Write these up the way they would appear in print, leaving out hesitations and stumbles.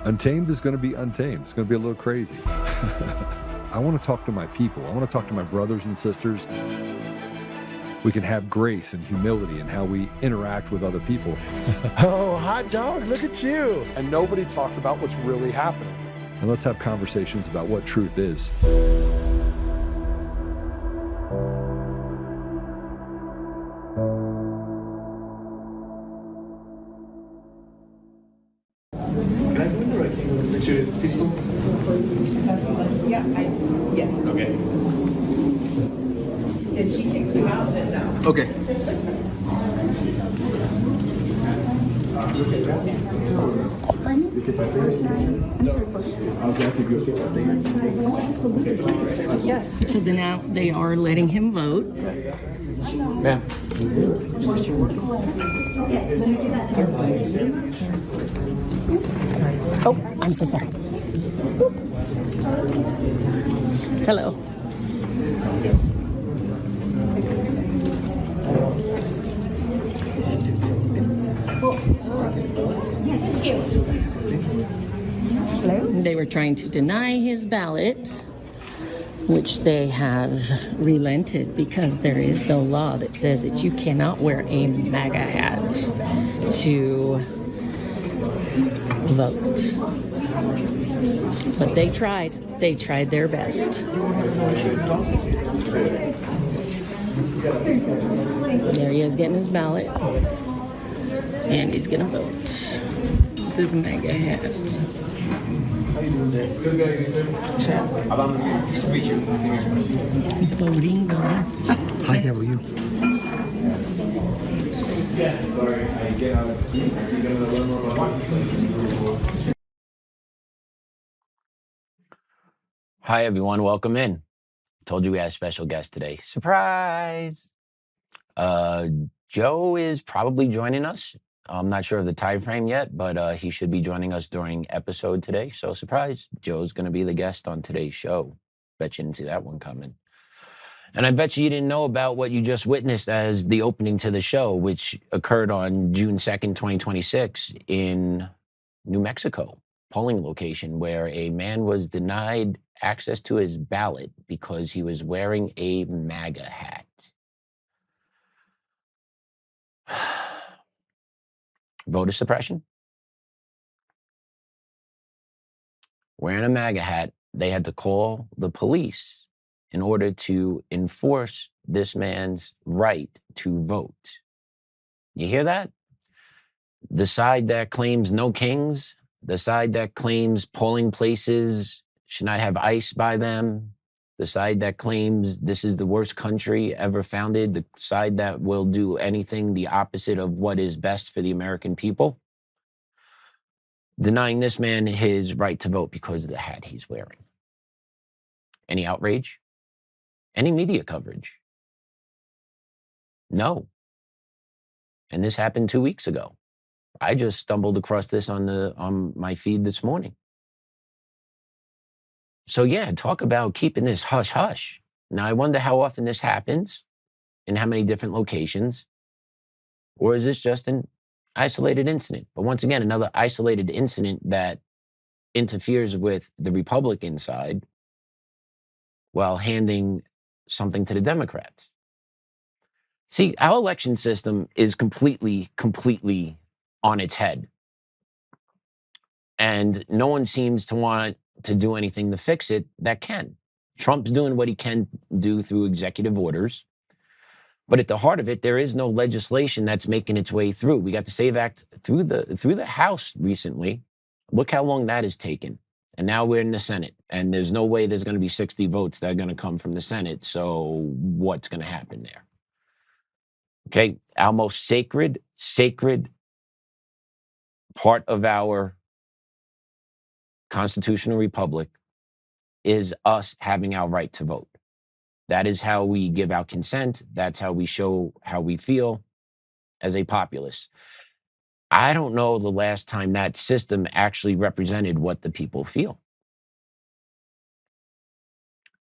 Untamed is going to be untamed. It's going to be a little crazy. I want to talk to my people. I want to talk to my brothers and sisters. We can have grace and humility in how we interact with other people. Oh, hot dog, look at you. And nobody talked about what's really happening. And let's have conversations about what truth is. Can I go in there? I can go make sure it's peaceful. Yeah, yes. Okay. If she kicks you out, then no. Okay. Yes. So then now they are letting him vote. Ma'am. Oh, I'm so sorry. Hello. They were trying to deny his ballot, which they have relented because there is no law that says that you cannot wear a MAGA hat to vote. But they tried. They tried their best. There he is getting his ballot. And he's gonna vote with his MAGA hat. Good guy, sir. Nice to meet you. Voting. Hi, how are you? Yeah. Sorry, I get out of the Hi, everyone. Welcome in. Told you we had a special guest today. Surprise! Joe is probably joining us. I'm not sure of the time frame yet, but he should be joining us during episode today. So surprise, Joe's going to be the guest on today's show. Bet you didn't see that one coming. And I bet you didn't know about what you just witnessed as the opening to the show, which occurred on June 2nd, 2026 in New Mexico, polling location where a man was denied access to his ballot because he was wearing a MAGA hat. Voter suppression? Wearing a MAGA hat, they had to call the police in order to enforce this man's right to vote. You hear that? The side that claims no kings, the side that claims polling places should not have ICE by them, the side that claims this is the worst country ever founded, the side that will do anything the opposite of what is best for the American people, denying this man his right to vote because of the hat he's wearing. Any outrage? Any media coverage? No. And this happened 2 weeks ago. I just stumbled across this on my feed this morning. So yeah, talk about keeping this hush hush. Now I wonder how often this happens, in how many different locations, or is this just an isolated incident? But once again, another isolated incident that interferes with the Republican side while handing something to the Democrats. See, our election system is completely on its head. And no one seems to want to do anything to fix it that can. Trump's doing what he can do through executive orders. But at the heart of it, there is no legislation that's making its way through. We got the SAVE Act through the House recently. Look how long that has taken. And now we're in the Senate. And there's no way there's going to be 60 votes that are going to come from the Senate. So what's going to happen there? Okay, our most sacred part of our constitutional republic is us having our right to vote. That is how we give our consent. That's how we show how we feel as a populace. I don't know the last time that system actually represented what the people feel.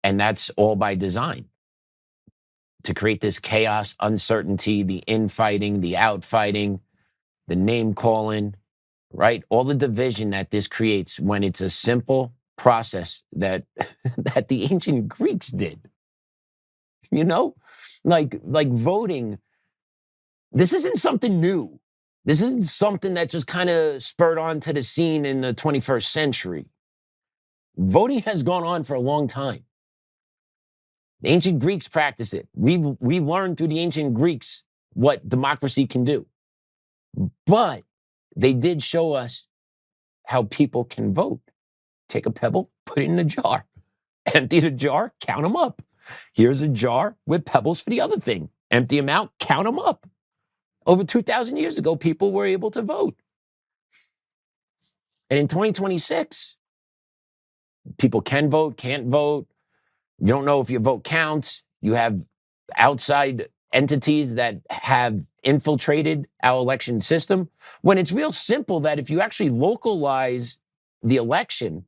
And that's all by design. To create this chaos, uncertainty, the infighting, the outfighting, the name calling, right? All the division that this creates when it's a simple process that that the ancient Greeks did. You know, like voting. This isn't something new. This isn't something that just kind of spurred onto the scene in the 21st century. Voting has gone on for a long time. The ancient Greeks practiced it. We've learned through the ancient Greeks what democracy can do. But they did show us how people can vote. Take a pebble, put it in a jar. Empty the jar, count them up. Here's a jar with pebbles for the other thing. Empty them out, count them up. Over 2,000 years ago, people were able to vote. And in 2026, people can vote, can't vote. You don't know if your vote counts. You have outside entities that have infiltrated our election system. When it's real simple that if you actually localize the election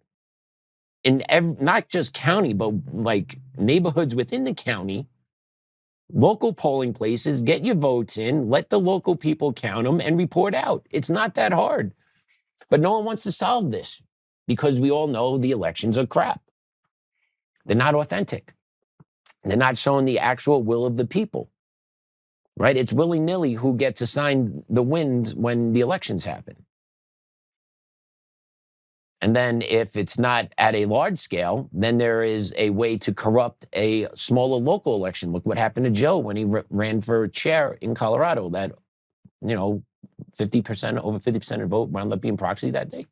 in not just county, but like neighborhoods within the county, local polling places, get your votes in, let the local people count them and report out. It's not that hard. But no one wants to solve this because we all know the elections are crap. They're not authentic. They're not showing the actual will of the people, right? It's willy-nilly who gets assigned the wins when the elections happen. And then if it's not at a large scale, then there is a way to corrupt a smaller local election. Look what happened to Joe when he ran for chair in Colorado. That, 50%, over 50% of the vote wound up being proxy that day.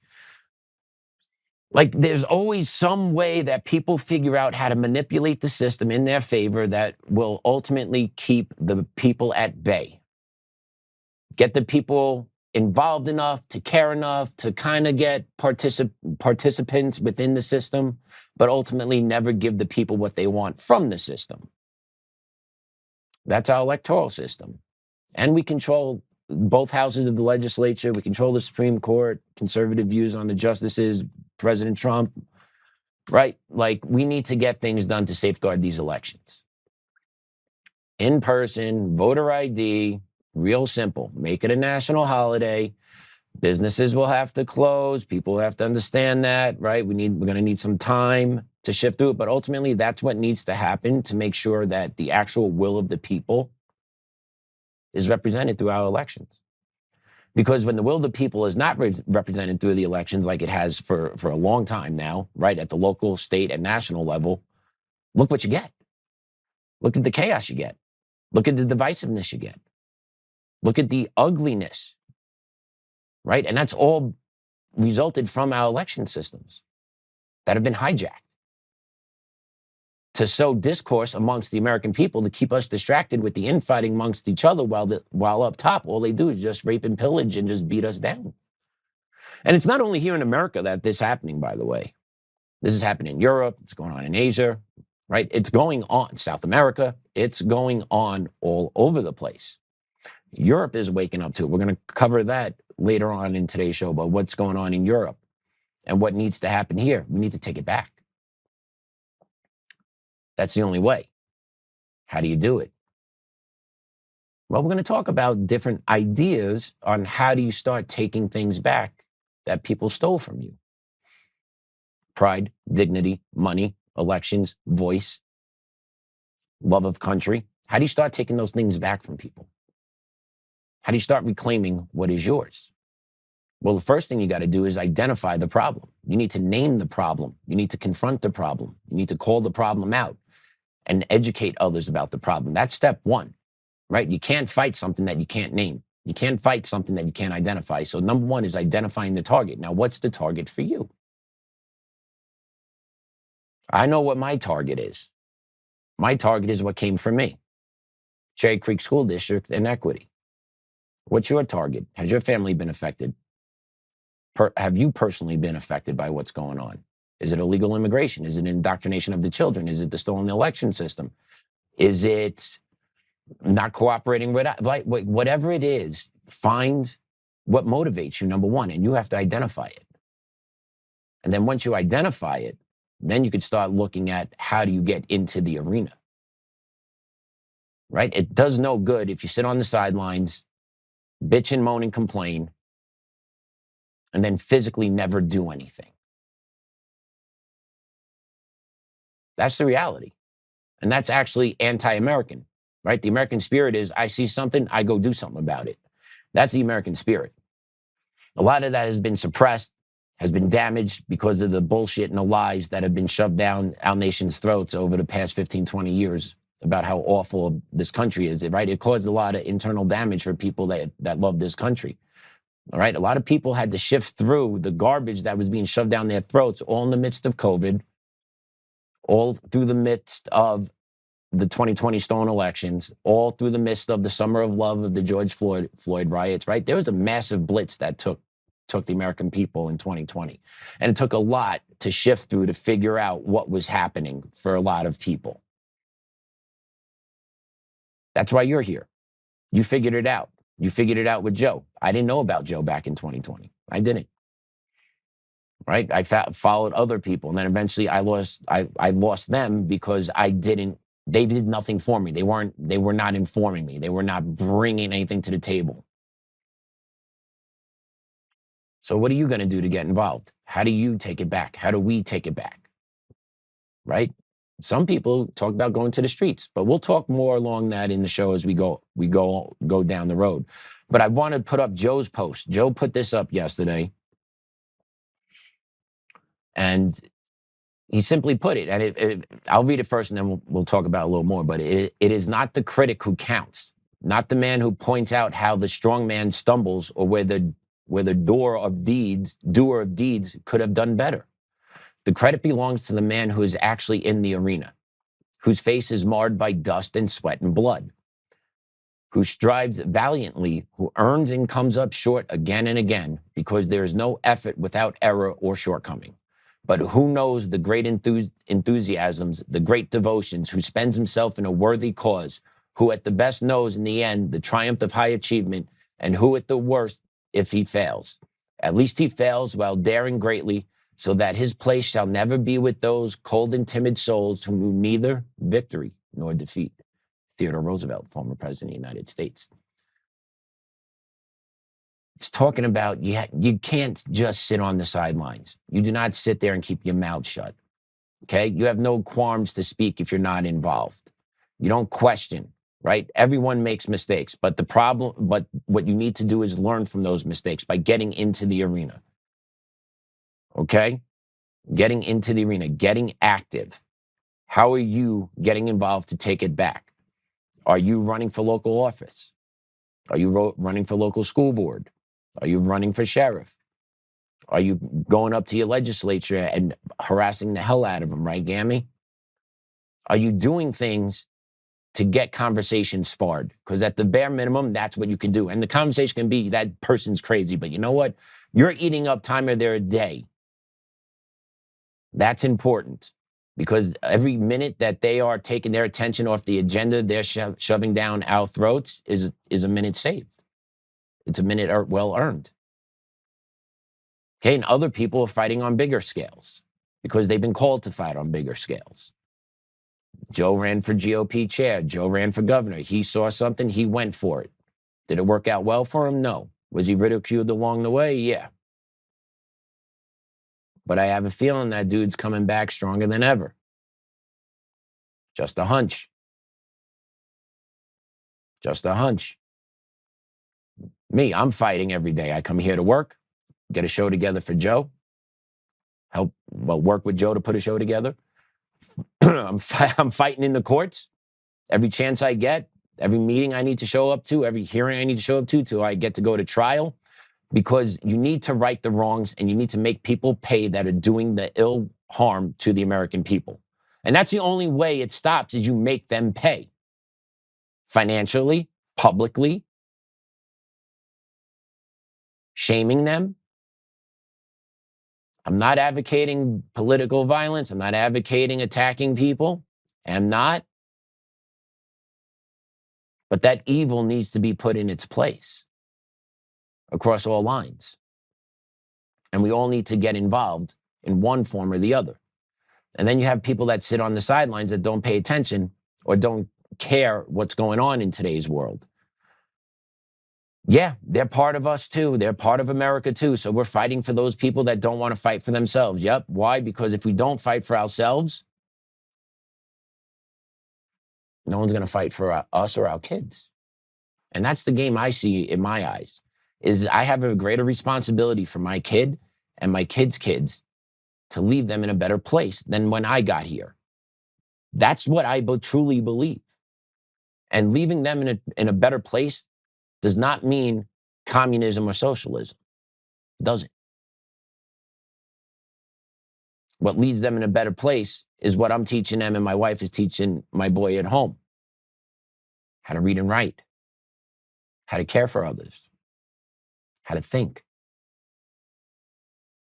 Like, there's always some way that people figure out how to manipulate the system in their favor that will ultimately keep the people at bay. Get the people involved enough to care enough to kind of get participants within the system, but ultimately never give the people what they want from the system. That's our electoral system. And we control both houses of the legislature. We control the Supreme Court, conservative views on the justices, President Trump, right? Like, we need to get things done to safeguard these elections. In person, voter ID, real simple. Make it a national holiday. Businesses will have to close. People have to understand that, right? We're going to need some time to shift through it. But ultimately, that's what needs to happen to make sure that the actual will of the people is represented through our elections. Because when the will of the people is not represented through the elections like it has for a long time now, right, at the local, state, and national level, look what you get. Look at the chaos you get. Look at the divisiveness you get. Look at the ugliness, right? And that's all resulted from our election systems that have been hijacked to sow discourse amongst the American people to keep us distracted with the infighting amongst each other while up top, all they do is just rape and pillage and just beat us down. And it's not only here in America that this is happening, by the way. This is happening in Europe. It's going on in Asia, right? It's going on South America. It's going on all over the place. Europe is waking up to it. We're going to cover that later on in today's show about what's going on in Europe and what needs to happen here. We need to take it back. That's the only way. How do you do it? Well, we're going to talk about different ideas on how do you start taking things back that people stole from you. Pride, dignity, money, elections, voice, love of country. How do you start taking those things back from people? How do you start reclaiming what is yours? Well, the first thing you got to do is identify the problem. You need to name the problem. You need to confront the problem. You need to call the problem out and educate others about the problem. That's step one, right? You can't fight something that you can't name. You can't fight something that you can't identify. So number one is identifying the target. Now, what's the target for you? I know what my target is. My target is what came from me. Cherry Creek School District and equity. What's your target? Has your family been affected? Have you personally been affected by what's going on? Is it illegal immigration? Is it indoctrination of the children? Is it the stolen election system? Is it not cooperating with, like, whatever it is, find what motivates you, number one, and you have to identify it. And then once you identify it, then you could start looking at how do you get into the arena, right? It does no good if you sit on the sidelines, bitch and moan and complain, and then physically never do anything. That's the reality. And that's actually anti-American, right? The American spirit is, I see something, I go do something about it. That's the American spirit. A lot of that has been suppressed, has been damaged because of the bullshit and the lies that have been shoved down our nation's throats over the past 15, 20 years about how awful this country is, right? It caused a lot of internal damage for people that love this country, all right? A lot of people had to shift through the garbage that was being shoved down their throats, all in the midst of COVID, all through the midst of the 2020 stolen elections, all through the midst of the summer of love of the George Floyd riots, right? There was a massive blitz that took the American people in 2020. And it took a lot to shift through to figure out what was happening for a lot of people. That's why you're here. You figured it out. You figured it out with Joe. I didn't know about Joe back in 2020. I didn't. Right? I followed other people, and then eventually I lost them because they did nothing for me. They were not informing me. They were not bringing anything to the table. So what are you going to do to get involved? How do you take it back? How do we take it back? Right? Some people talk about going to the streets, but we'll talk more along that in the show as we go down the road. But I want to put up Joe's post. Joe put this up yesterday, and he simply put it, and I'll read it first, and then we'll talk about it a little more. But it is not the critic who counts, not the man who points out how the strong man stumbles, or where the doer of deeds could have done better. The credit belongs to the man who is actually in the arena, whose face is marred by dust and sweat and blood, who strives valiantly, who earns and comes up short again and again, because there is no effort without error or shortcoming. But who knows the great enthusiasms, the great devotions, who spends himself in a worthy cause, who at the best knows in the end the triumph of high achievement, and who at the worst, if he fails. At least he fails while daring greatly, so that his place shall never be with those cold and timid souls who knew neither victory nor defeat. Theodore Roosevelt, former president of the United States. It's talking about you can't just sit on the sidelines. You do not sit there and keep your mouth shut. Okay? You have no qualms to speak if you're not involved. You don't question, right? Everyone makes mistakes, but what you need to do is learn from those mistakes by getting into the arena. Okay? Getting into the arena, getting active. How are you getting involved to take it back? Are you running for local office? Are you running for local school board? Are you running for sheriff? Are you going up to your legislature and harassing the hell out of them, right, Gammy? Are you doing things to get conversation sparred? Because at the bare minimum, that's what you can do. And the conversation can be, that person's crazy, but you know what? You're eating up time of their day. That's important, because every minute that they are taking their attention off the agenda they're shoving down our throats is a minute saved. It's a minute well earned. Okay, and other people are fighting on bigger scales because they've been called to fight on bigger scales. Joe ran for GOP chair. Joe ran for governor. He saw something, he went for it. Did it work out well for him? No. Was he ridiculed along the way? Yeah. But I have a feeling that dude's coming back stronger than ever. Just a hunch. Just a hunch. Me, I'm fighting every day. I come here to work, get a show together for Joe, work with Joe to put a show together. I'm fighting in the courts every chance I get, every meeting I need to show up to, every hearing I need to show up to till I get to go to trial, because you need to right the wrongs and you need to make people pay that are doing the ill harm to the American people. And that's the only way it stops, is you make them pay. Financially, publicly, shaming them. I'm not advocating political violence. I'm not advocating attacking people. I'm not. But that evil needs to be put in its place across all lines. And we all need to get involved in one form or the other. And then you have people that sit on the sidelines that don't pay attention or don't care what's going on in today's world. Yeah, they're part of us too. They're part of America too. So we're fighting for those people that don't want to fight for themselves. Yep. Why? Because if we don't fight for ourselves, no one's going to fight for us or our kids. And that's the game I see in my eyes, is I have a greater responsibility for my kid and my kids' kids to leave them in a better place than when I got here. That's what I truly believe. And leaving them in a better place does not mean communism or socialism. It doesn't. What leads them in a better place is what I'm teaching them and my wife is teaching my boy at home. How to read and write. How to care for others. How to think.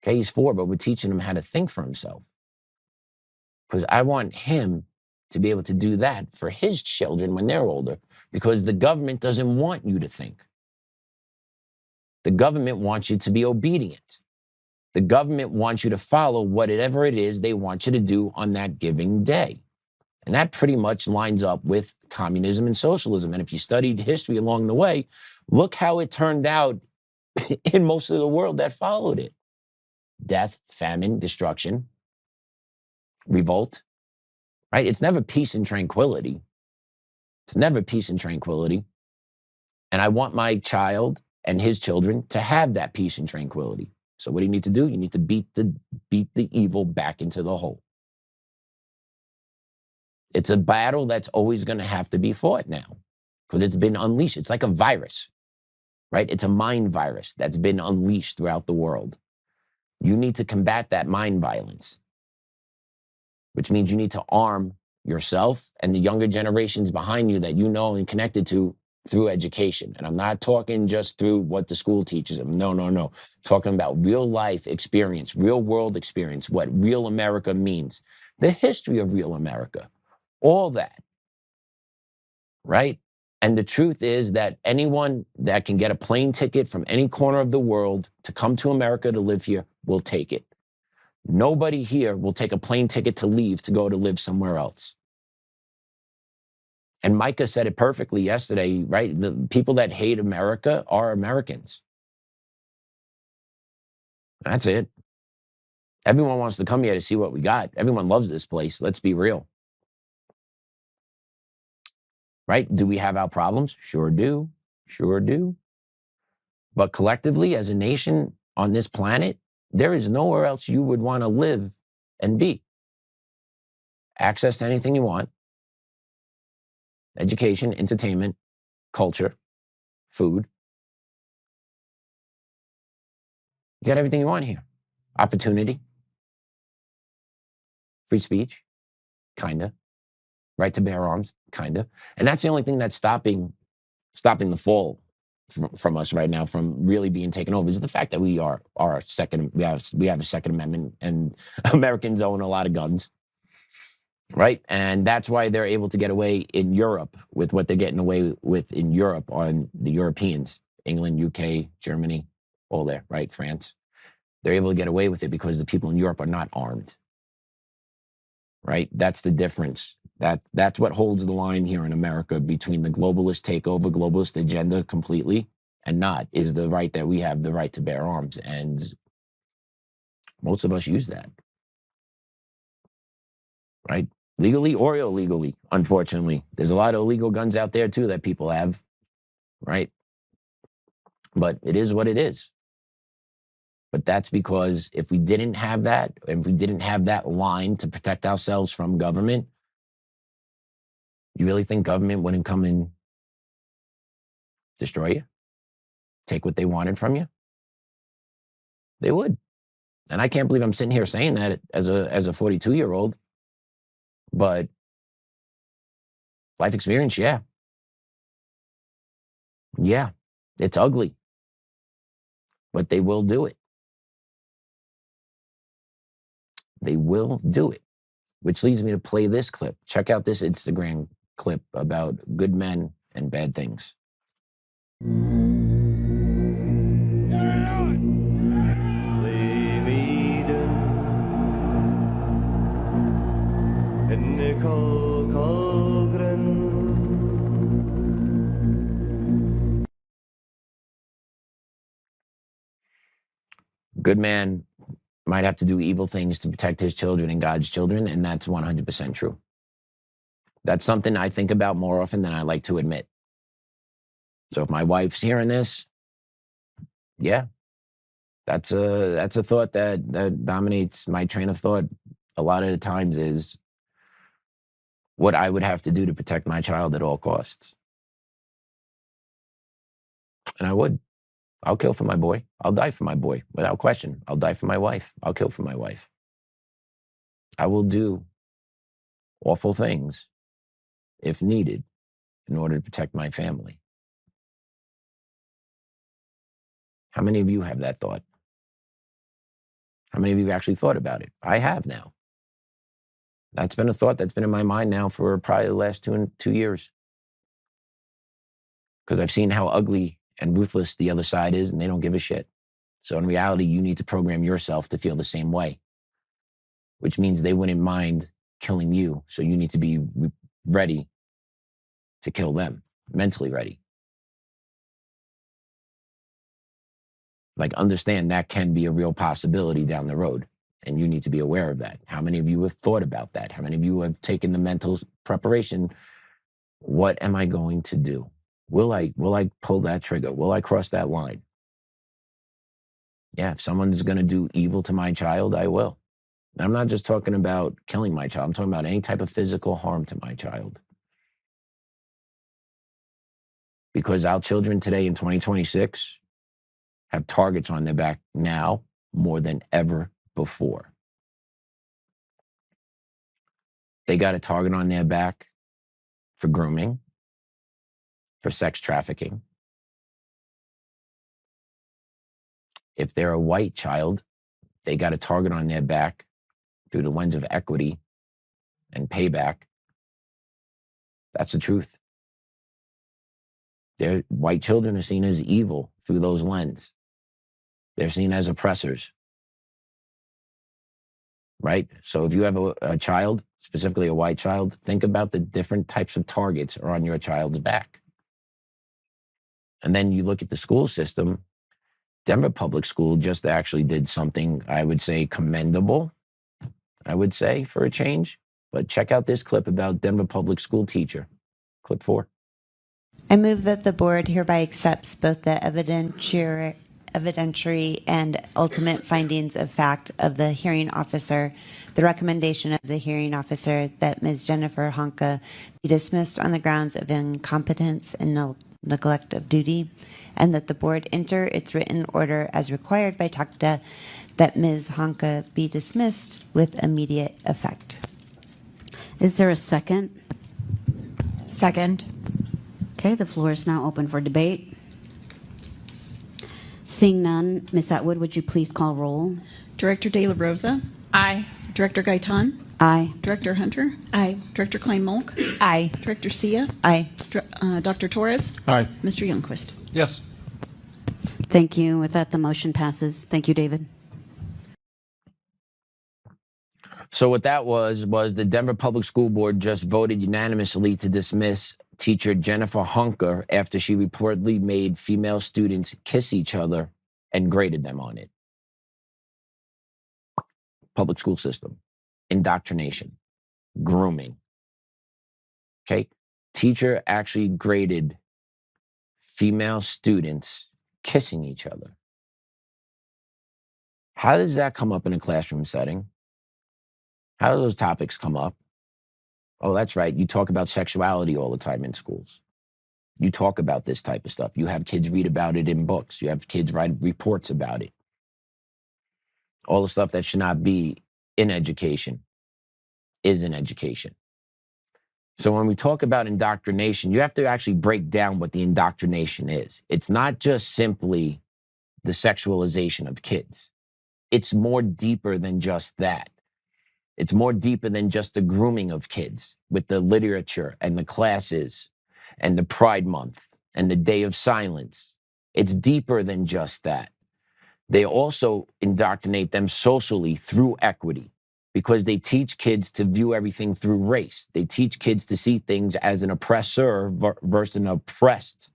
Okay, he's 4, but we're teaching him how to think for himself. Because I want him to be able to do that for his children when they're older, because the government doesn't want you to think. The government wants you to be obedient. The government wants you to follow whatever it is they want you to do on that given day. And that pretty much lines up with communism and socialism. And if you studied history along the way, look how it turned out in most of the world that followed it. Death, famine, destruction, revolt, right? It's never peace and tranquility. It's never peace and tranquility. And I want my child and his children to have that peace and tranquility. So what do you need to do? You need to beat the evil back into the hole. It's a battle that's always going to have to be fought now because it's been unleashed. It's like a virus, right? It's a mind virus that's been unleashed throughout the world. You need to combat that mind violence, which means you need to arm yourself and the younger generations behind you that you know and connected to through education. And I'm not talking just through what the school teaches them. No. Talking about real life experience, real world experience, what real America means, the history of real America, all that, right? And the truth is that anyone that can get a plane ticket from any corner of the world to come to America to live here will take it. Nobody here will take a plane ticket to leave to go to live somewhere else. And Micah said it perfectly yesterday, right? The people that hate America are Americans. That's it. Everyone wants to come here to see what we got. Everyone loves this place. Let's be real. Right? Do we have our problems? Sure do. Sure do. But collectively, as a nation on this planet, there is nowhere else you would want to live and be. Access to anything you want. Education, entertainment, culture, food. You got everything you want here. Opportunity. Free speech. Kinda. Right to bear arms. Kinda. And that's the only thing that's stopping the fall from us right now from really being taken over is the fact that we have a Second Amendment and Americans own a lot of guns. Right? And that's why they're able to get away in Europe with what they're getting away with in Europe on the Europeans, England, UK, Germany, all there, right? France. They're able to get away with it because the people in Europe are not armed. Right? That's the difference. That's what holds the line here in America between the globalist takeover, globalist agenda completely and not, is the right that we have the right to bear arms. And most of us use that. Right? Legally or illegally, unfortunately. There's a lot of illegal guns out there too that people have, right? But it is what it is. But that's because if we didn't have that, if we didn't have that line to protect ourselves from government, you really think government wouldn't come and destroy you? Take what they wanted from you? They would. And I can't believe I'm sitting here saying that as a 42-year-old. But life experience, yeah. Yeah, it's ugly. But they will do it. They will do it. Which leads me to play this clip. Check out this Instagram clip about good men and bad things. good man might have to do evil things to protect his children and God's children, and that's 100% true. That's something I think about more often than I like to admit. So if my wife's hearing this, yeah, that's a thought that dominates my train of thought a lot of the times, is what I would have to do to protect my child at all costs. And I would. I'll kill for my boy. I'll die for my boy, without question. I'll die for my wife. I'll kill for my wife. I will do awful things if needed in order to protect my family. How many of you have that thought? How many of you have actually thought about it? I have now. That's been a thought that's been in my mind now for probably the last 2 years. Because I've seen how ugly and ruthless the other side is, and they don't give a shit. So in reality, you need to program yourself to feel the same way, which means they wouldn't mind killing you. So you need to be ready to kill them, mentally ready. Like, understand that can be a real possibility down the road, and you need to be aware of that. How many of you have thought about that? How many of you have taken the mental preparation? What am I going to do? Will I pull that trigger? Will I cross that line? Yeah, if someone's going to do evil to my child, I will. And I'm not just talking about killing my child. I'm talking about any type of physical harm to my child. Because our children today in 2026 have targets on their back now more than ever before. They got a target on their back for grooming, for sex trafficking. If they're a white child, they got a target on their back through the lens of equity and payback. That's the truth. Their white children are seen as evil through those lenses. They're seen as oppressors, right? So if you have a child, specifically a white child, think about the different types of targets are on your child's back. And then you look at the school system. Denver Public School just actually did something, I would say, commendable, I would say, for a change. But check out this clip about Denver Public School teacher. Clip 4. I move that the board hereby accepts both the evidentiary and ultimate findings of fact of the hearing officer, the recommendation of the hearing officer that Ms. Jennifer Honka be dismissed on the grounds of incompetence and neglect of duty, and that the board enter its written order as required by TACTA that Ms. Honka be dismissed with immediate effect. Is there a second? Second. Okay, the floor is now open for debate. Seeing none, Ms. Atwood, would you please call roll? Director De La Rosa? Aye. Director Gaitan? Aye. Director Hunter? Aye. Director Klein-Molk? Aye. Director Sia? Aye. Dr. Torres? Aye. Mr. Youngquist? Yes. Thank you. With that, the motion passes. Thank you, David. So what that was the Denver Public School Board just voted unanimously to dismiss teacher Jennifer Honka after she reportedly made female students kiss each other and graded them on it. Public school system, indoctrination, grooming. Okay? Teacher actually graded female students kissing each other. How does that come up in a classroom setting? How do those topics come up? Oh, that's right. You talk about sexuality all the time in schools. You talk about this type of stuff. You have kids read about it in books. You have kids write reports about it. All the stuff that should not be in education is in education. So when we talk about indoctrination, you have to actually break down what the indoctrination is. It's not just simply the sexualization of kids. It's more deeper than just that. It's more deeper than just the grooming of kids with the literature and the classes and the Pride Month and the Day of Silence. It's deeper than just that. They also indoctrinate them socially through equity because they teach kids to view everything through race. They teach kids to see things as an oppressor versus an oppressed.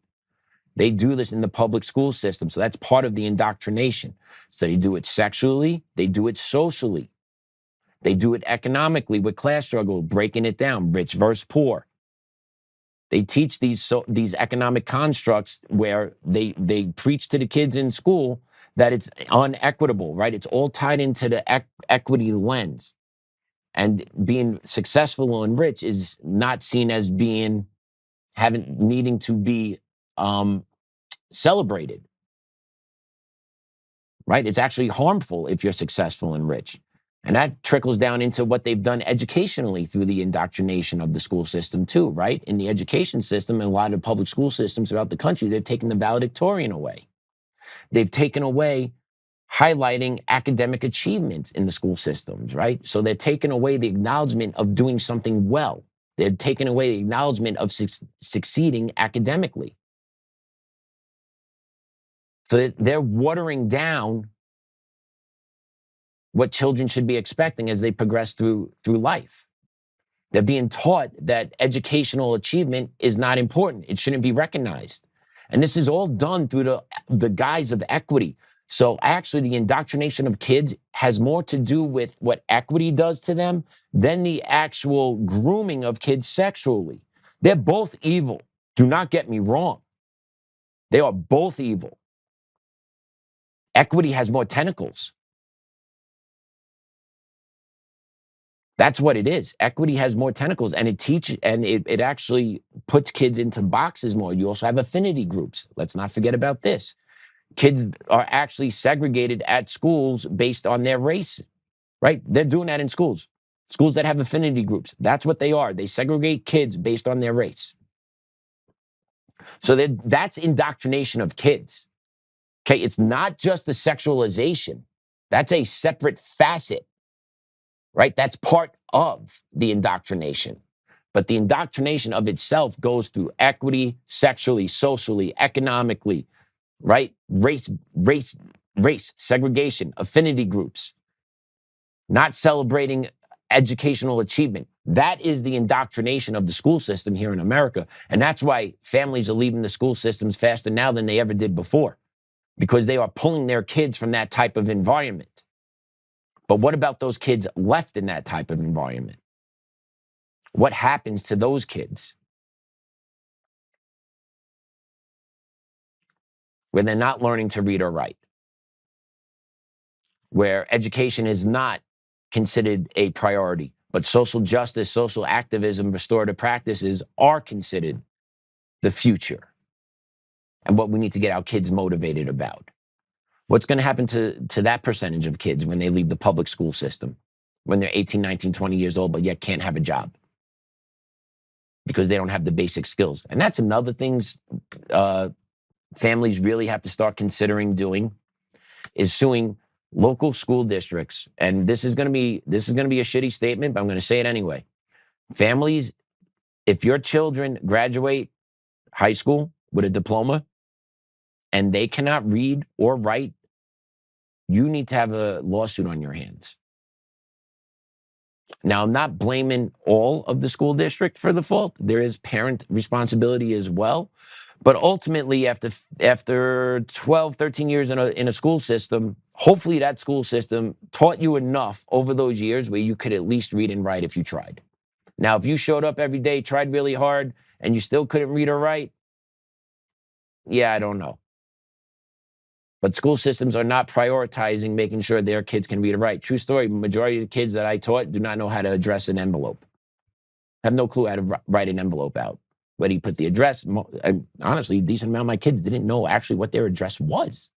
They do this in the public school system. So that's part of the indoctrination. So they do it sexually, they do it socially. They do it economically with class struggle, breaking it down, rich versus poor. They teach these economic constructs where they preach to the kids in school that it's unequitable, right? It's all tied into the equity lens. And being successful and rich is not seen as needing to be celebrated, right? It's actually harmful if you're successful and rich. And that trickles down into what they've done educationally through the indoctrination of the school system too, right? In the education system and a lot of public school systems throughout the country, they've taken the valedictorian away. They've taken away highlighting academic achievements in the school systems, right? So they're taking away the acknowledgement of doing something well. They're taking away the acknowledgement of succeeding academically. So they're watering down what children should be expecting as they progress through life. They're being taught that educational achievement is not important. It shouldn't be recognized. And this is all done through the guise of equity. So actually the indoctrination of kids has more to do with what equity does to them than the actual grooming of kids sexually. They're both evil. Do not get me wrong. They are both evil. Equity has more tentacles. That's what it is. Equity has more tentacles, and it actually puts kids into boxes more. You also have affinity groups. Let's not forget about this. Kids are actually segregated at schools based on their race, right? They're doing that in schools. Schools that have affinity groups. That's what they are. They segregate kids based on their race. So that's indoctrination of kids. Okay, it's not just the sexualization. That's a separate facet. Right? That's part of the indoctrination. But the indoctrination of itself goes through equity, sexually, socially, economically, right? Race, segregation, affinity groups, not celebrating educational achievement. That is the indoctrination of the school system here in America. And that's why families are leaving the school systems faster now than they ever did before, because they are pulling their kids from that type of environment. But what about those kids left in that type of environment? What happens to those kids where they're not learning to read or write, where education is not considered a priority, but social justice, social activism, restorative practices are considered the future and what we need to get our kids motivated about? What's going to happen to that percentage of kids when they leave the public school system, when they're 18, 19, 20 years old, but yet can't have a job because they don't have the basic skills? And that's another thing families really have to start considering doing, is suing local school districts. And this is going to be a shitty statement, but I'm going to say it anyway. Families, if your children graduate high school with a diploma and they cannot read or write, you need to have a lawsuit on your hands. Now, I'm not blaming all of the school district for the fault. There is parent responsibility as well. But ultimately, after 12, 13 years in a school system, hopefully that school system taught you enough over those years where you could at least read and write if you tried. Now, if you showed up every day, tried really hard, and you still couldn't read or write, yeah, I don't know. But school systems are not prioritizing making sure their kids can read or write. True story, majority of the kids that I taught do not know how to address an envelope. Have no clue how to write an envelope out. Where do you put the address? And honestly, a decent amount of my kids didn't know actually what their address was.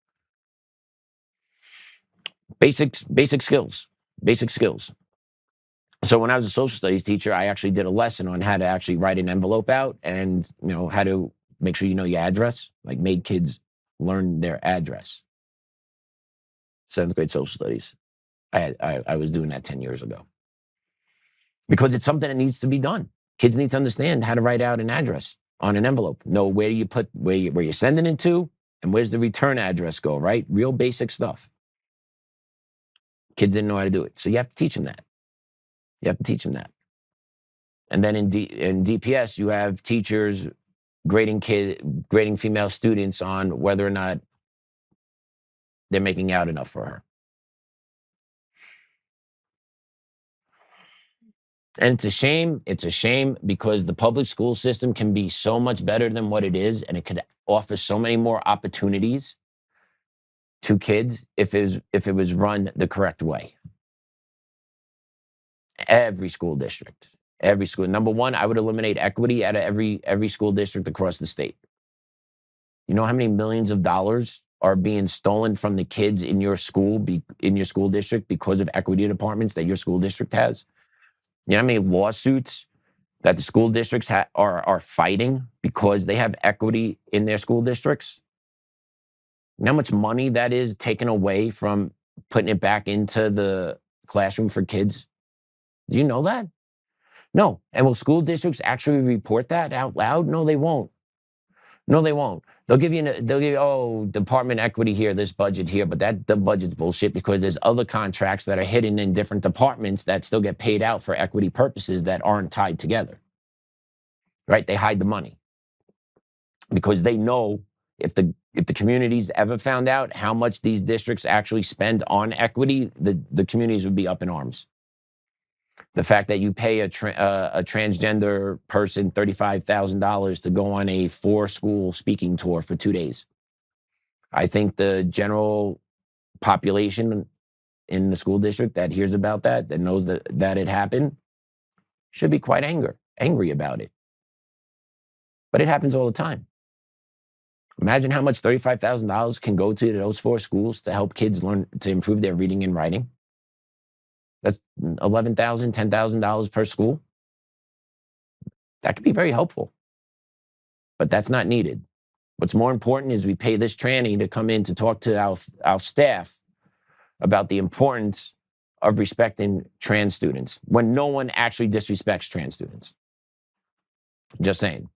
Basic skills. So when I was a social studies teacher, I actually did a lesson on how to actually write an envelope out and, how to make sure you know your address, like made kids learn their address. 7th grade social studies. I was doing that 10 years ago. Because it's something that needs to be done. Kids need to understand how to write out an address on an envelope. Know where you put where you're sending it to, and where's the return address go, right? Real basic stuff. Kids didn't know how to do it. So you have to teach them that. And then in DPS, you have teachers grading female students on whether or not they're making out enough for her. And it's a shame. It's a shame because the public school system can be so much better than what it is, and it could offer so many more opportunities to kids if it was run the correct way. Every school district, every school. Number one, I would eliminate equity out of every school district across the state. You know how many millions of dollars are being stolen from the kids in your school, in your school district because of equity departments that your school district has? You know how many lawsuits that the school districts are fighting because they have equity in their school districts? You know how much money that is taken away from putting it back into the classroom for kids? Do you know that? No. And will school districts actually report that out loud? No, they won't. No, they won't. They'll give you, oh, department equity here, this budget here, but the budget's bullshit because there's other contracts that are hidden in different departments that still get paid out for equity purposes that aren't tied together. Right? They hide the money because they know if the communities ever found out how much these districts actually spend on equity, the communities would be up in arms. The fact that you pay a transgender person $35,000 to go on a 4-school speaking tour for 2 days. I think the general population in the school district that hears about that knows that it happened, should be quite angry about it. But it happens all the time. Imagine how much $35,000 can go to those 4 schools to help kids learn to improve their reading and writing. That's $11,000, $10,000 per school. That could be very helpful, but that's not needed. What's more important is we pay this tranny to come in to talk to our staff about the importance of respecting trans students when no one actually disrespects trans students. Just saying.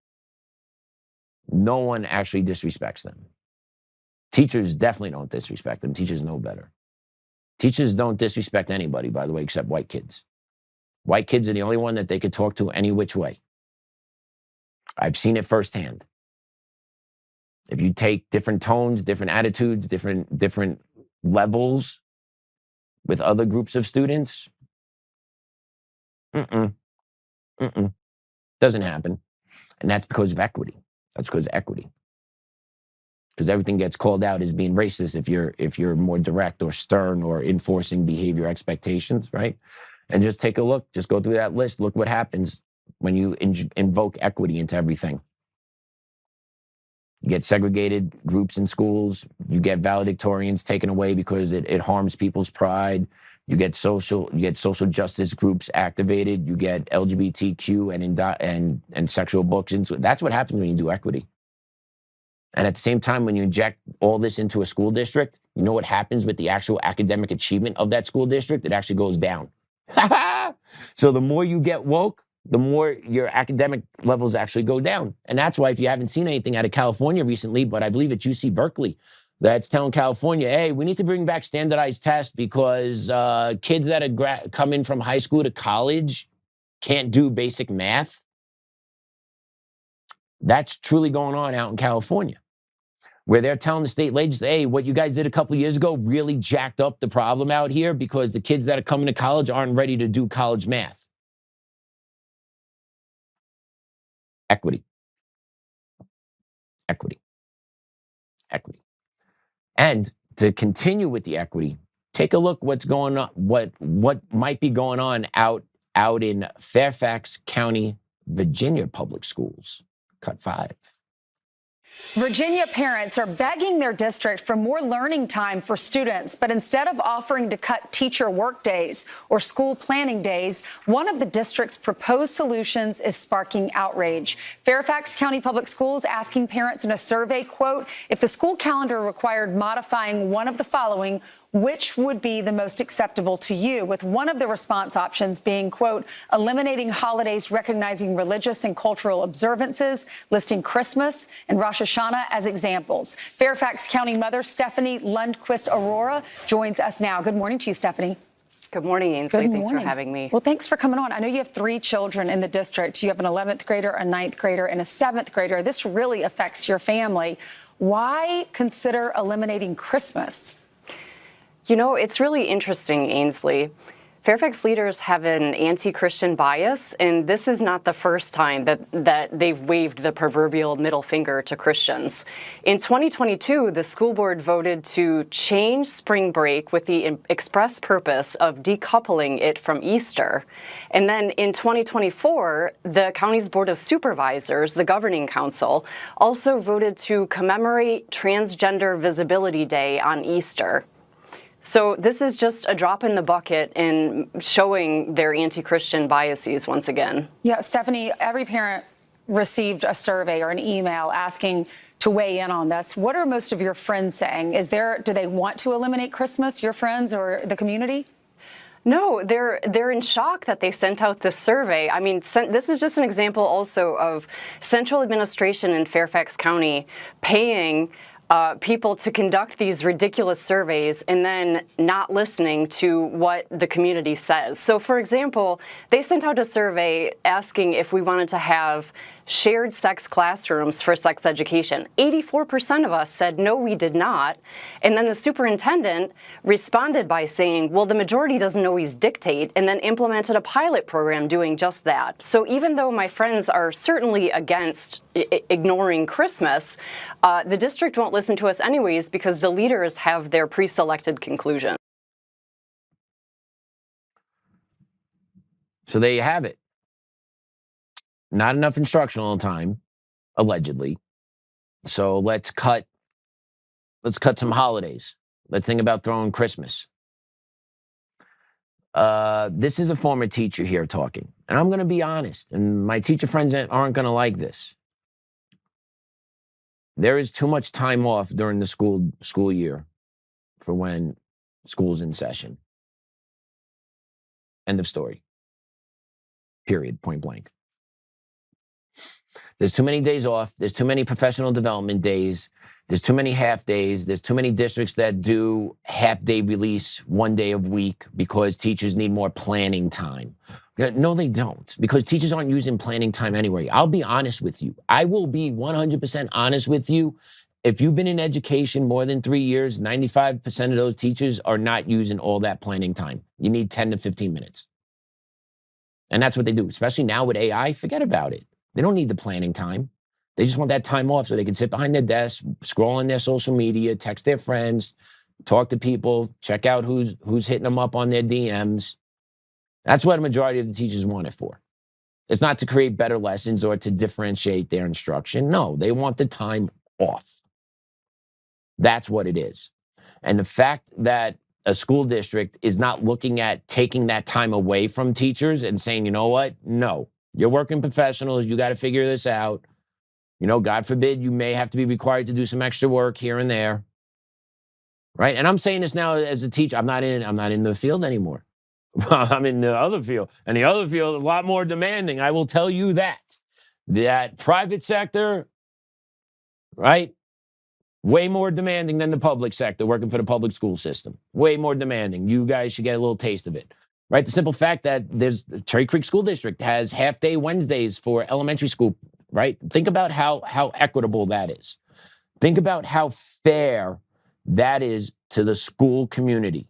No one actually disrespects them. Teachers definitely don't disrespect them. Teachers know better. Teachers don't disrespect anybody, by the way, except white kids. White kids are the only one that they could talk to any which way. I've seen it firsthand. If you take different tones, different attitudes, different levels with other groups of students, doesn't happen. And that's because of equity. That's because of equity. Because everything gets called out as being racist if you're more direct or stern or enforcing behavior expectations, right? And just take a look, just go through that list. Look what happens when you invoke equity into everything. You get segregated groups in schools. You get valedictorians taken away because it harms people's pride. You get social justice groups activated. You get LGBTQ and sexual books. And so that's what happens when you do equity. And at the same time, when you inject all this into a school district, you know what happens with the actual academic achievement of that school district? It actually goes down. So the more you get woke, the more your academic levels actually go down. And that's why if you haven't seen anything out of California recently, but I believe it's UC Berkeley, that's telling California, hey, we need to bring back standardized tests because kids that are coming from high school to college can't do basic math. That's truly going on out in California, where they're telling the state legislators, hey, what you guys did a couple of years ago really jacked up the problem out here because the kids that are coming to college aren't ready to do college math. Equity. Equity. Equity. And to continue with the equity, take a look what's going on, what might be going on out in Fairfax County, Virginia public schools. Cut 5. Virginia parents are begging their district for more learning time for students, but instead of offering to cut teacher work days or school planning days, one of the district's proposed solutions is sparking outrage. Fairfax County Public Schools asking parents in a survey, quote, if the school calendar required modifying one of the following, which would be the most acceptable to you? With one of the response options being, quote, eliminating holidays recognizing religious and cultural observances, listing Christmas and Rosh Hashanah as examples. Fairfax County mother Stephanie Lundquist Aurora joins us now. Good morning to you, Stephanie. Good morning, Ainsley. Good Thanks for morning. having me. Well, thanks for coming on. I know you have 3 children in the district. You have an 11th grader, a 9th grader, and a 7th grader. This really affects your family. Why consider eliminating Christmas? You know, it's really interesting, Ainsley. Fairfax leaders have an anti-Christian bias, and this is not the first time that they've waved the proverbial middle finger to Christians. In 2022, the school board voted to change spring break with the express purpose of decoupling it from Easter. And then in 2024, the county's Board of Supervisors, the governing council, also voted to commemorate Transgender Visibility Day on Easter. So this is just a drop in the bucket in showing their anti-Christian biases once again. Yeah, Stephanie, every parent received a survey or an email asking to weigh in on this. What are most of your friends saying? Do they want to eliminate Christmas, your friends or the community? No, they're in shock that they sent out this survey. I mean, this is just an example also of central administration in Fairfax County paying people to conduct these ridiculous surveys and then not listening to what the community says. So, for example, they sent out a survey asking if we wanted to have shared sex classrooms for sex education. 84% of us said no, we did not. And then the superintendent responded by saying, well, the majority doesn't always dictate, and then implemented a pilot program doing just that. So even though my friends are certainly against ignoring Christmas, the district won't listen to us anyways because the leaders have their pre-selected conclusion. So there you have it. Not enough instructional time, allegedly. So let's cut some holidays. Let's think about throwing Christmas. This is a former teacher here talking. And I'm going to be honest, and my teacher friends aren't going to like this. There is too much time off during the school year for when school's in session. End of story. Period. Point blank. There's too many days off. There's too many professional development days. There's too many half days. There's too many districts that do half-day release 1 day a week because teachers need more planning time. No, they don't, because teachers aren't using planning time anyway. I'll be honest with you. I will be 100% honest with you. If you've been in education more than 3 years, 95% of those teachers are not using all that planning time. You need 10 to 15 minutes. And that's what they do, especially now with AI. Forget about it. They don't need the planning time. They just want that time off so they can sit behind their desk, scroll on their social media, text their friends, talk to people, check out who's hitting them up on their DMs. That's what a majority of the teachers want it for. It's not to create better lessons or to differentiate their instruction. No, they want the time off. That's what it is. And the fact that a school district is not looking at taking that time away from teachers and saying, you know what? No. You're working professionals. You got to figure this out. You know, God forbid, you may have to be required to do some extra work here and there. Right? And I'm saying this now as a teacher. I'm not in the field anymore. I'm in the other field. And the other field is a lot more demanding. I will tell you that. That private sector, right? Way more demanding than the public sector, working for the public school system. Way more demanding. You guys should get a little taste of it. Right? The simple fact that there's Cherry Creek School District has half-day Wednesdays for elementary school, right? Think about how equitable that is. Think about how fair that is to the school community,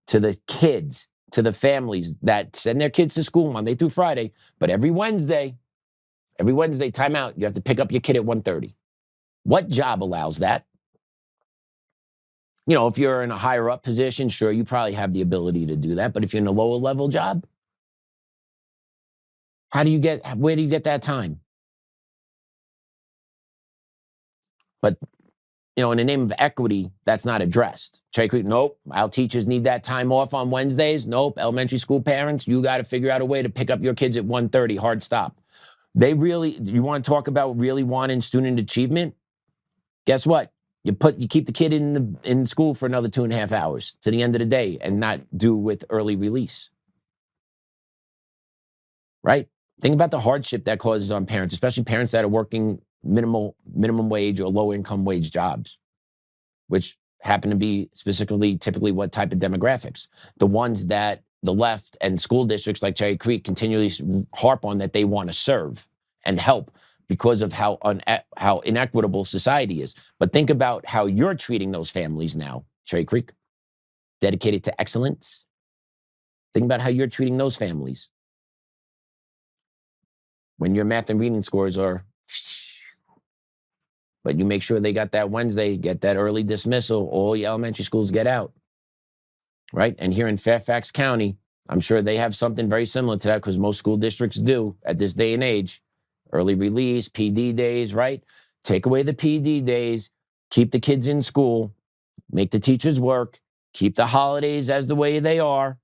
to the kids, to the families that send their kids to school Monday through Friday, but every Wednesday, time out, you have to pick up your kid at 1:30. What job allows that? You know, if you're in a higher up position, sure, you probably have the ability to do that. But if you're in a lower level job, where do you get that time? But, you know, in the name of equity, that's not addressed. Cherry Creek, nope. Our teachers need that time off on Wednesdays. Nope. Elementary school parents, you got to figure out a way to pick up your kids at 1:30, hard stop. You want to talk about really wanting student achievement? Guess what? You keep the kid in school for another 2.5 hours to the end of the day and not do with early release. Right? Think about the hardship that causes on parents, especially parents that are working minimum wage or low income wage jobs, which happen to be specifically, typically what type of demographics? The ones that the left and school districts like Cherry Creek continually harp on that they want to serve and help because of how inequitable society is. But think about how you're treating those families now, Cherry Creek, dedicated to excellence. Think about how you're treating those families when your math and reading scores are, but you make sure they got that Wednesday, get that early dismissal, all your elementary schools get out, right? And here in Fairfax County, I'm sure they have something very similar to that because most school districts do at this day and age. Early release, PD days, right? Take away the PD days, keep the kids in school, make the teachers work, keep the holidays as the way they are.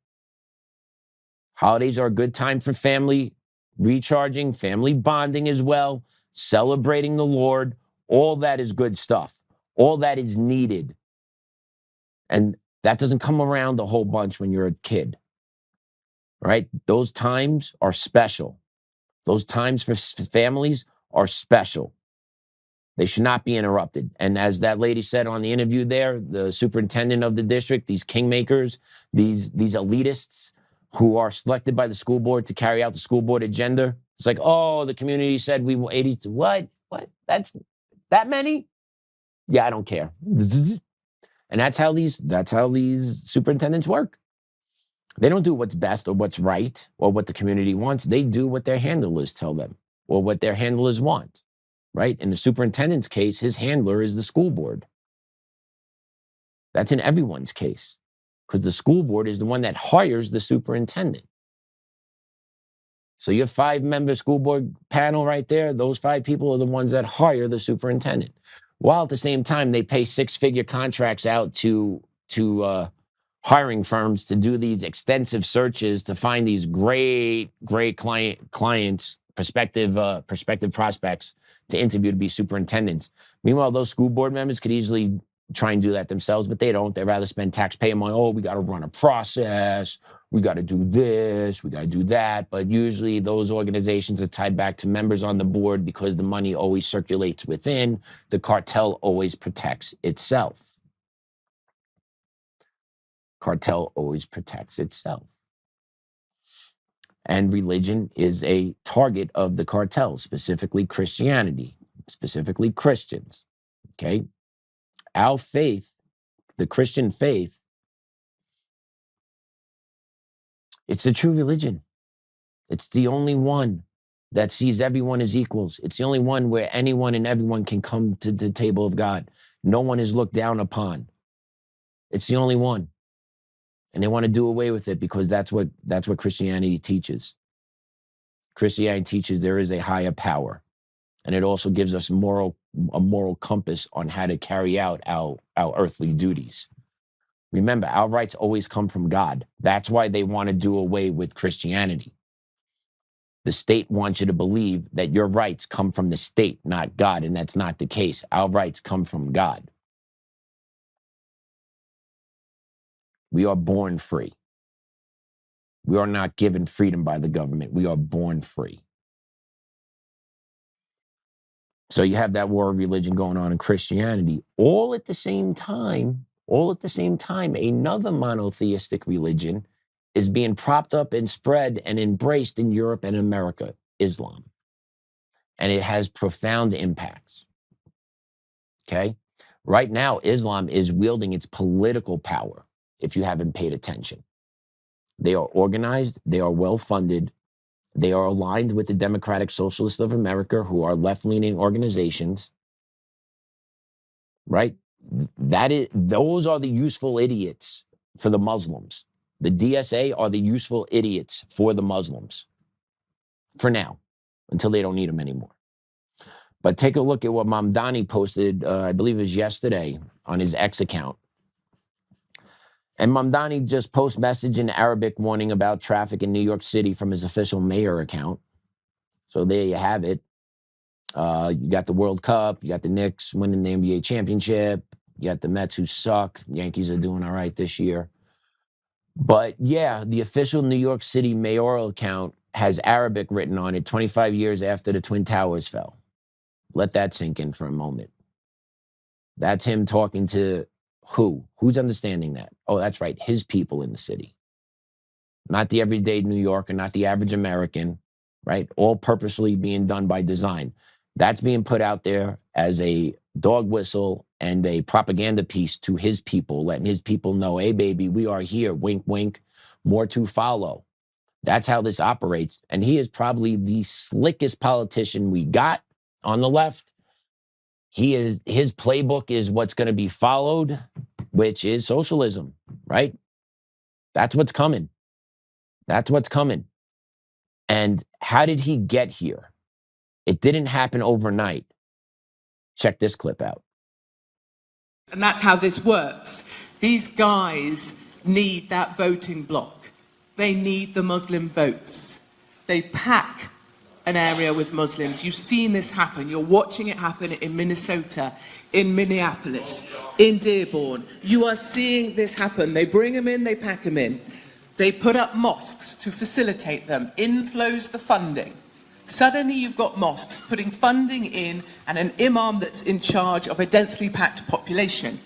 Holidays are a good time for family recharging, family bonding as well, celebrating the Lord. All that is good stuff. All that is needed. And that doesn't come around a whole bunch when you're a kid, right? Those times are special. Those times for families are special. They should not be interrupted. And as that lady said on the interview there, the superintendent of the district, these kingmakers, these elitists who are selected by the school board to carry out the school board agenda. It's like, oh, the community said we want 82. What? That's that many? Yeah, I don't care. And that's how these superintendents work. They don't do what's best or what's right or what the community wants. They do what their handlers tell them or what their handlers want, right? In the superintendent's case, his handler is the school board. That's in everyone's case because the school board is the one that hires the superintendent. So your 5-member school board panel right there, those 5 people are the ones that hire the superintendent. While at the same time, they pay 6-figure contracts out to hiring firms to do these extensive searches to find these great clients, prospective prospects to interview to be superintendents. Meanwhile, those school board members could easily try and do that themselves, but they don't. They rather spend taxpayer money. Oh, we got to run a process. We got to do this. We got to do that. But usually those organizations are tied back to members on the board because the money always circulates within. The cartel always protects itself. Cartel always protects itself. And religion is a target of the cartel, specifically Christianity, specifically Christians, okay? Our faith, the Christian faith, it's the true religion. It's the only one that sees everyone as equals. It's the only one where anyone and everyone can come to the table of God. No one is looked down upon. It's the only one. And they want to do away with it because that's what Christianity teaches. Christianity teaches there is a higher power. And it also gives us a moral compass on how to carry out our earthly duties. Remember, our rights always come from God. That's why they want to do away with Christianity. The state wants you to believe that your rights come from the state, not God, and that's not the case. Our rights come from God. We are born free. We are not given freedom by the government. We are born free. So you have that war of religion going on in Christianity. All at the same time, another monotheistic religion is being propped up and spread and embraced in Europe and America, Islam. And it has profound impacts. Okay? Right now, Islam is wielding its political power, if you haven't paid attention. They are organized, they are well-funded, they are aligned with the Democratic Socialists of America, who are left-leaning organizations, right? Those are the useful idiots for the Muslims. The DSA are the useful idiots for the Muslims, for now, until they don't need them anymore. But take a look at what Mamdani posted, I believe it was yesterday, on his X account. And Mamdani just post message in Arabic warning about traffic in New York City from his official mayor account. So there you have it. You got the World Cup. You got the Knicks winning the NBA championship. You got the Mets who suck. Yankees are doing all right this year. But yeah, the official New York City mayoral account has Arabic written on it 25 years after the Twin Towers fell. Let that sink in for a moment. That's him talking to Who's understanding that? Oh, that's right, his people in the city. Not the everyday New Yorker, not the average American, right? All purposely being done by design. That's being put out there as a dog whistle and a propaganda piece to his people, letting his people know, hey, baby, we are here, wink, wink, more to follow. That's how this operates. And he is probably the slickest politician we got on the left. His playbook is what's going to be followed, which is socialism, right? That's what's coming. That's what's coming. And how did he get here? It didn't happen overnight. Check this clip out. And that's how this works. These guys need that voting bloc. They need the Muslim votes. They pack an area with Muslims. You've seen this happen. You're watching it happen in Minnesota, in Minneapolis, in Dearborn. You are seeing this happen. They bring them in, they pack them in. They put up mosques to facilitate them. In flows the funding. Suddenly you've got mosques putting funding in and an imam that's in charge of a densely packed population.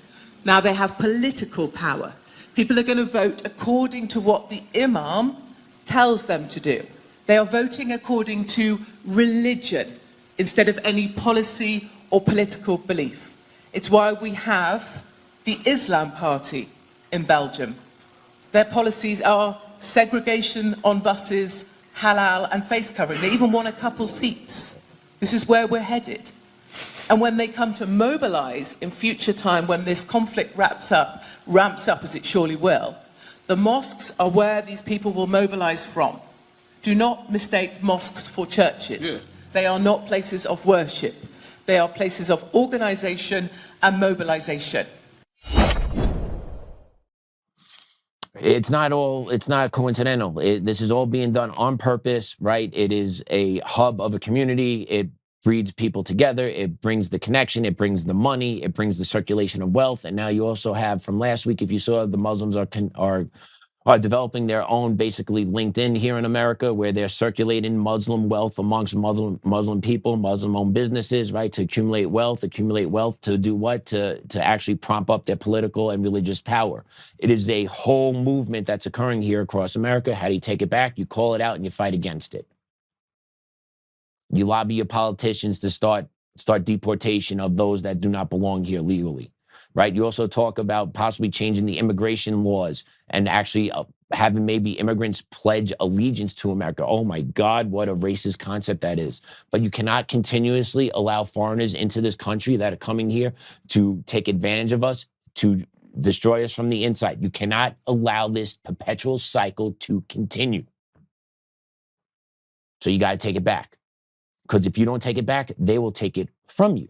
Now they have political power. People are going to vote according to what the imam tells them to do. They are voting according to religion instead of any policy or political belief. It's why we have the Islam Party in Belgium. Their policies are segregation on buses, halal and face covering. They even want a couple seats. This is where we're headed. And when they come to mobilize in future time, when this conflict ramps up as it surely will, the mosques are where these people will mobilize from. Do not mistake mosques for churches. Yeah. They are not places of worship. They are places of organization and mobilization. It's not coincidental. This is all being done on purpose, right? It is a hub of a community. It breeds people together. It brings the connection. It brings the money. It brings the circulation of wealth. And now you also have, from last week, if you saw, the Muslims are developing their own, basically, LinkedIn here in America, where they're circulating Muslim wealth amongst Muslim people, Muslim-owned businesses, right, to accumulate wealth to do what? To actually prop up their political and religious power. It is a whole movement that's occurring here across America. How do you take it back? You call it out and you fight against it. You lobby your politicians to start deportation of those that do not belong here legally. Right? You also talk about possibly changing the immigration laws and actually having maybe immigrants pledge allegiance to America. Oh my God, what a racist concept that is. But you cannot continuously allow foreigners into this country that are coming here to take advantage of us, to destroy us from the inside. You cannot allow this perpetual cycle to continue. So you got to take it back. Because if you don't take it back, they will take it from you.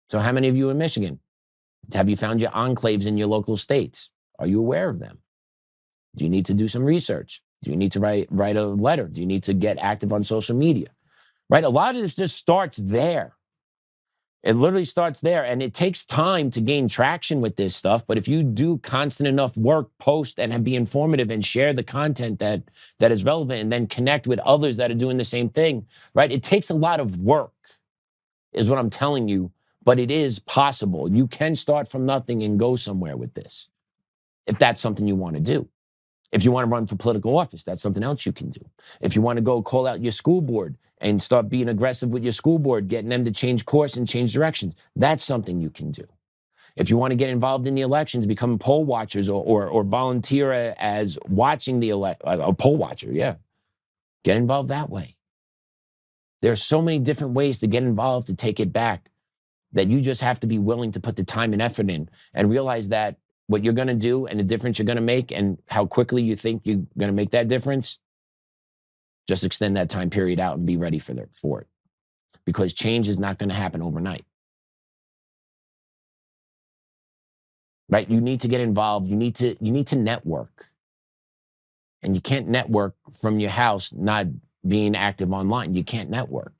So how many of you in Michigan? Have you found your enclaves in your local states? Are you aware of them? Do you need to do some research? Do you need to write a letter? Do you need to get active on social media? Right? A lot of this just starts there. It literally starts there, and it takes time to gain traction with this stuff. But if you do constant enough work, post and be informative and share the content that is relevant, and then connect with others that are doing the same thing, right? It takes a lot of work, is what I'm telling you. But it is possible. You can start from nothing and go somewhere with this, if that's something you want to do. If you want to run for political office, that's something else you can do. If you want to go call out your school board and start being aggressive with your school board, getting them to change course and change directions, that's something you can do. If you want to get involved in the elections, become poll watchers or volunteer as watching a poll watcher, yeah. Get involved that way. There's so many different ways to get involved, to take it back, that you just have to be willing to put the time and effort in and realize that what you're going to do and the difference you're going to make and how quickly you think you're going to make that difference, just extend that time period out and be ready for it. Because change is not going to happen overnight. Right? You need to get involved. You need to network. And you can't network from your house not being active online. You can't network.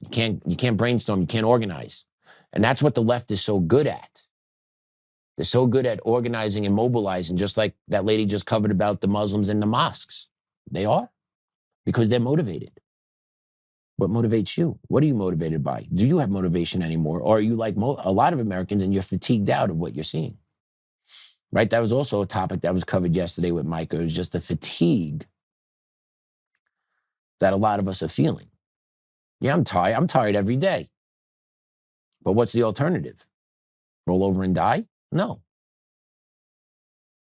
You can't brainstorm, you can't organize. And that's what the left is so good at. They're so good at organizing and mobilizing, just like that lady just covered about the Muslims in the mosques. They are, because they're motivated. What motivates you? What are you motivated by? Do you have motivation anymore? Or are you like a lot of Americans and you're fatigued out of what you're seeing? Right? That was also a topic that was covered yesterday with Micah. It was just the fatigue that a lot of us are feeling. Yeah, I'm tired. I'm tired every day. But what's the alternative? Roll over and die? No.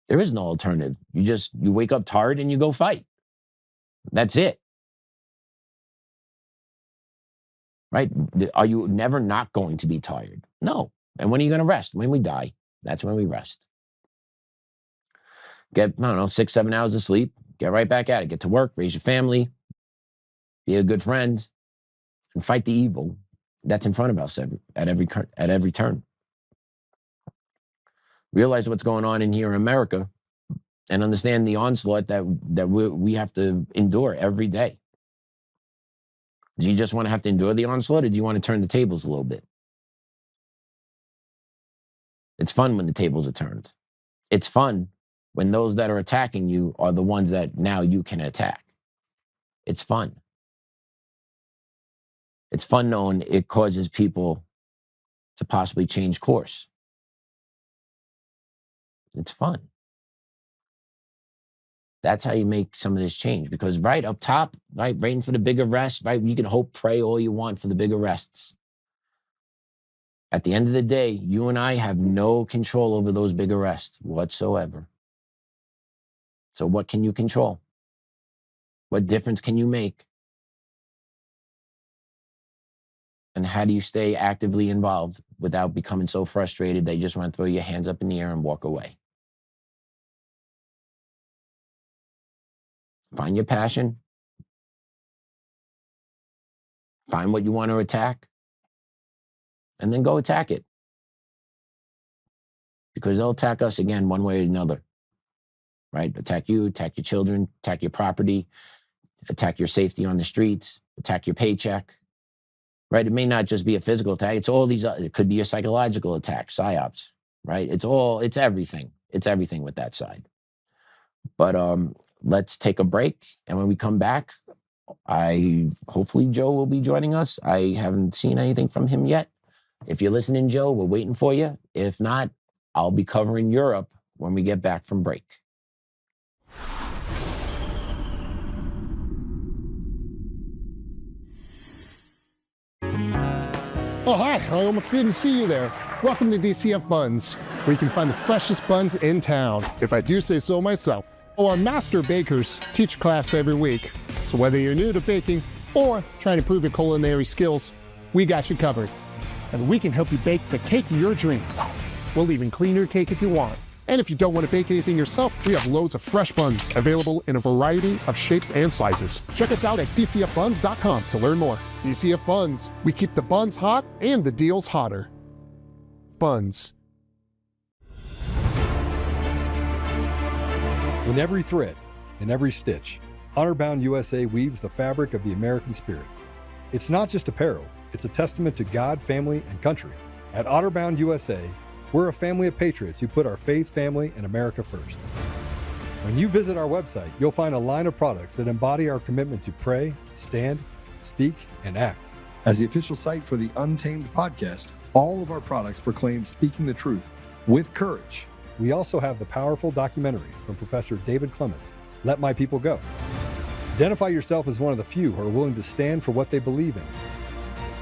There is no alternative. You wake up tired and you go fight. That's it. Right? Are you never not going to be tired? No. And when are you going to rest? When we die. That's when we rest. Get, 6, 7 hours of sleep. Get right back at it. Get to work, raise your family, be a good friend, and fight the evil that's in front of us at every turn. Realize what's going on in here in America and understand the onslaught that we have to endure every day. Do you just want to have to endure the onslaught, or do you want to turn the tables a little bit? It's fun when the tables are turned. It's fun when those that are attacking you are the ones that now you can attack. It's fun. It's fun knowing it causes people to possibly change course. It's fun. That's how you make some of this change. Because right up top, right, waiting for the big arrest, right, you can hope, pray all you want for the big arrests. At the end of the day, you and I have no control over those big arrests whatsoever. So what can you control? What difference can you make? And how do you stay actively involved without becoming so frustrated that you just want to throw your hands up in the air and walk away? Find your passion. Find what you want to attack. And then go attack it. Because they'll attack us again one way or another. Right? Attack you, attack your children, attack your property, attack your safety on the streets, attack your paycheck. Right? It may not just be a physical attack. It's all these, it could be a psychological attack, psyops. Right? It's everything. It's everything with that side. But let's take a break. And when we come back, hopefully Joe will be joining us. I haven't seen anything from him yet. If you're listening, Joe, we're waiting for you. If not, I'll be covering Europe when we get back from break. Oh, hi. I almost didn't see you there. Welcome to DCF Buns, where you can find the freshest buns in town, if I do say so myself. Our master bakers teach class every week. So whether you're new to baking or trying to improve your culinary skills, we got you covered. And we can help you bake the cake of your dreams. We'll even clean your cake if you want. And if you don't want to bake anything yourself, we have loads of fresh buns available in a variety of shapes and sizes. Check us out at dcfbuns.com to learn more. DCF Buns. We keep the buns hot and the deals hotter. Buns. In every thread, in every stitch, Honor-Bound USA weaves the fabric of the American spirit. It's not just apparel, it's a testament to God, family, and country. At Honor-Bound USA, we're a family of patriots who put our faith, family, and America first. When you visit our website, you'll find a line of products that embody our commitment to pray, stand, speak, and act. As the official site for the Untamed podcast, all of our products proclaim speaking the truth with courage. We also have the powerful documentary from Professor David Clements, Let My People Go. Identify yourself as one of the few who are willing to stand for what they believe in.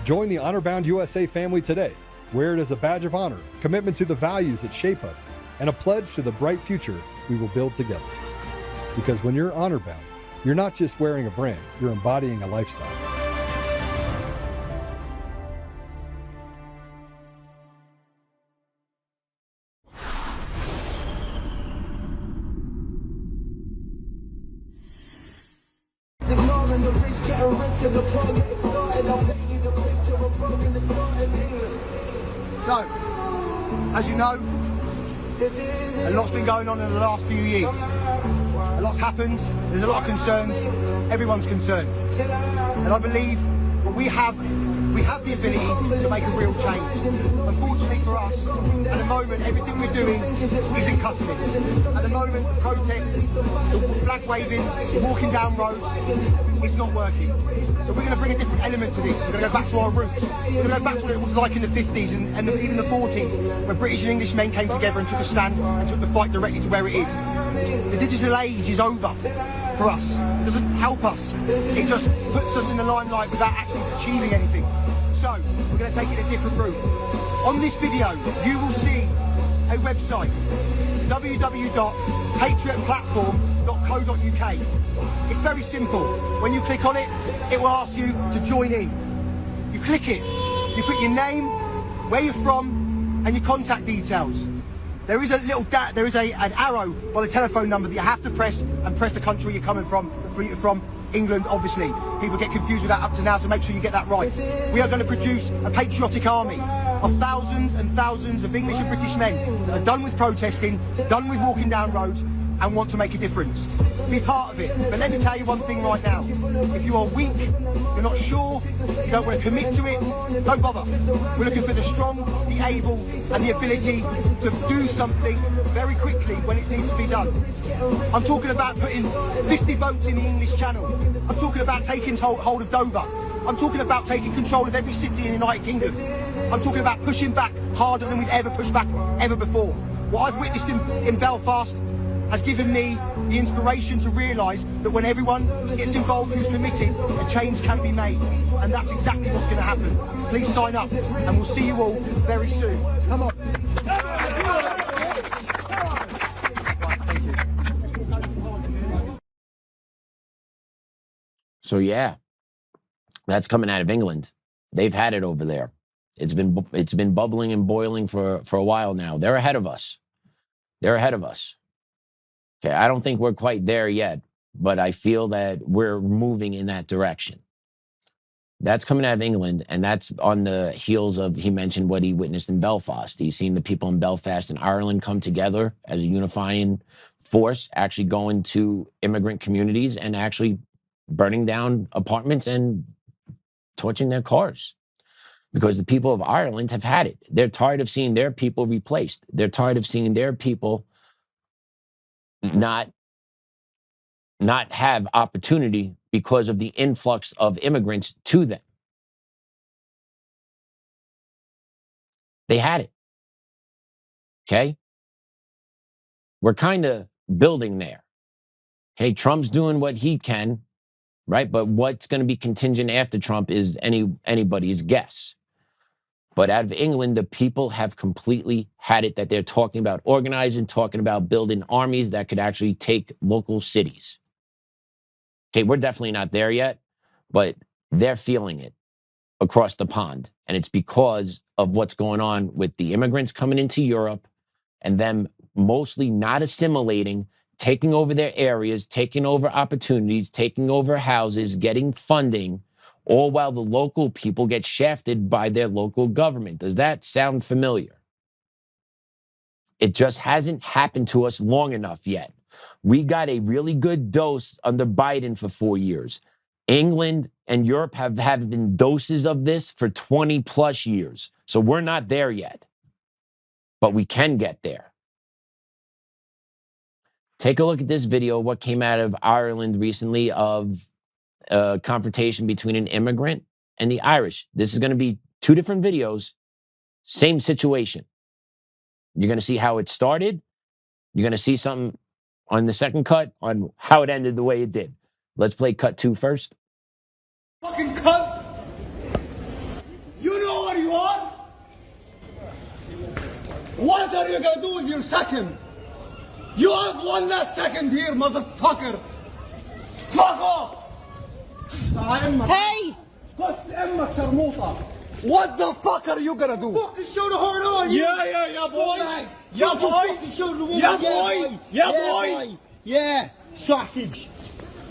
Join the Honor-Bound USA family today. Wear it as a badge of honor, commitment to the values that shape us, and a pledge to the bright future we will build together. Because when you're honor-bound, you're not just wearing a brand, you're embodying a lifestyle. So, as you know, a lot's been going on in the last few years. A lot's happened, there's a lot of concerns, everyone's concerned. And I believe we have We have the ability to make a real change. Unfortunately for us, at the moment, everything we're doing isn't cutting it. At the moment, the protest, the flag waving, walking down roads, it's not working. So we're going to bring a different element to this. We're going to go back to our roots. We're going to go back to what it was like in the 50s and even the 40s, where British and English men came together and took a stand and took the fight directly to where it is. The digital age is over for us. It doesn't help us. It just puts us in the limelight without actually achieving anything. So we're going to take it a different route. On this video, you will see a website, www.patriotplatform.co.uk. It's very simple. When you click on it, it will ask you to join in. You click it, you put your name, where you're from, and your contact details. There is a little an arrow by the telephone number that you have to press, and press the country you're coming from. From England, obviously. People get confused with that up to now, so make sure you get that right. We are going to produce a patriotic army of thousands and thousands of English and British men that are done with protesting, done with walking down roads, and want to make a difference. Be part of it. But let me tell you one thing right now. If you are weak, you're not sure, you don't want to commit to it, don't bother. We're looking for the strong, the able, and the ability to do something very quickly when it needs to be done. I'm talking about putting 50 boats in the English Channel. I'm talking about taking hold of Dover. I'm talking about taking control of every city in the United Kingdom. I'm talking about pushing back harder than we've ever pushed back ever before. What I've witnessed in Belfast has given me the inspiration to realise that when everyone gets involved who's committed, a change can be made. And that's exactly what's going to happen. Please sign up, and we'll see you all very soon. Come on. So yeah, that's coming out of England. They've had it over there. It's been bubbling and boiling for a while now. They're ahead of us. They're ahead of us. Okay, I don't think we're quite there yet, but I feel that we're moving in that direction. That's coming out of England, and that's on the heels of, he mentioned what he witnessed in Belfast. He's seen the people in Belfast and Ireland come together as a unifying force, actually going to immigrant communities and actually burning down apartments and torching their cars. Because the people of Ireland have had it. They're tired of seeing their people replaced. They're tired of seeing their people not have opportunity because of the influx of immigrants to them. They had it. Okay? We're kind of building there. Okay, Trump's doing what he can, right? But what's going to be contingent after Trump is anybody's guess. But out of England, the people have completely had it, that they're talking about organizing, talking about building armies that could actually take local cities. Okay, we're definitely not there yet, but they're feeling it across the pond. And it's because of what's going on with the immigrants coming into Europe and them mostly not assimilating, taking over their areas, taking over opportunities, taking over houses, getting funding, all while the local people get shafted by their local government. Does that sound familiar? It just hasn't happened to us long enough yet. We got a really good dose under Biden for 4 years. England and Europe have been doses of this for 20 plus years. So we're not there yet, but we can get there. Take a look at this video, what came out of Ireland recently of a confrontation between an immigrant and the Irish. This is going to be 2 different videos, same situation. You're going to see how it started. You're going to see something on the second cut on how it ended the way it did. Let's play cut 2 first. Fucking cunt! You know what you are? What are you gonna do with your second? You have 1 last second here, motherfucker! Fuck off! Hey! What the fuck are you gonna do? Fucking show the hard on! Yeah, boy! Yeah, boy! Yeah, boy! Yeah, sausage!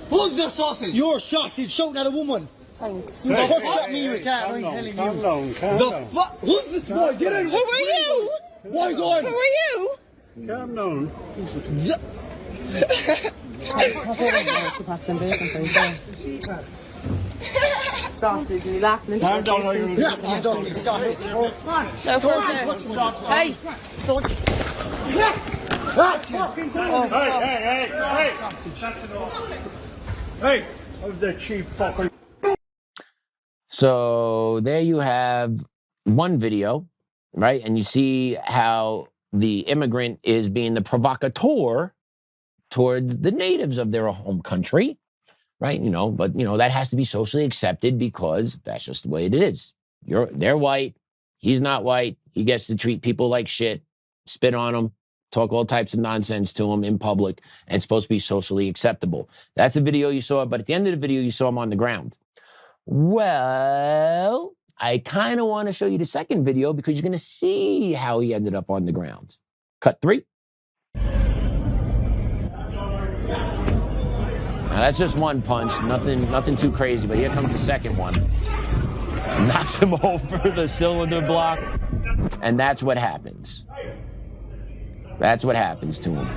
Who's the sausage? Your sausage, shouting at a woman! Thanks. Hey, fuck at me, Ricardo. I'm telling you. Calm down. The fuck? Who's this boy? Get in! Who are you? Why going? Who are you? Calm down. sausage and you laughed and Yeah, you don't eat sausage. No, hey! Hey, that was a cheap fucker. So there you have one video, right? And you see how the immigrant is being the provocateur towards the natives of their home country, right? But that has to be socially accepted because that's just the way it is. They're white, he's not white, he gets to treat people like shit, spit on them, talk all types of nonsense to them in public, and it's supposed to be socially acceptable. That's the video you saw, but at the end of the video, you saw him on the ground. Well, I kind of want to show you the second video because you're going to see how he ended up on the ground. Cut 3. Now that's just one punch, nothing too crazy, but here comes the second one. Knocks him over the cylinder block, and that's what happens. That's what happens to him.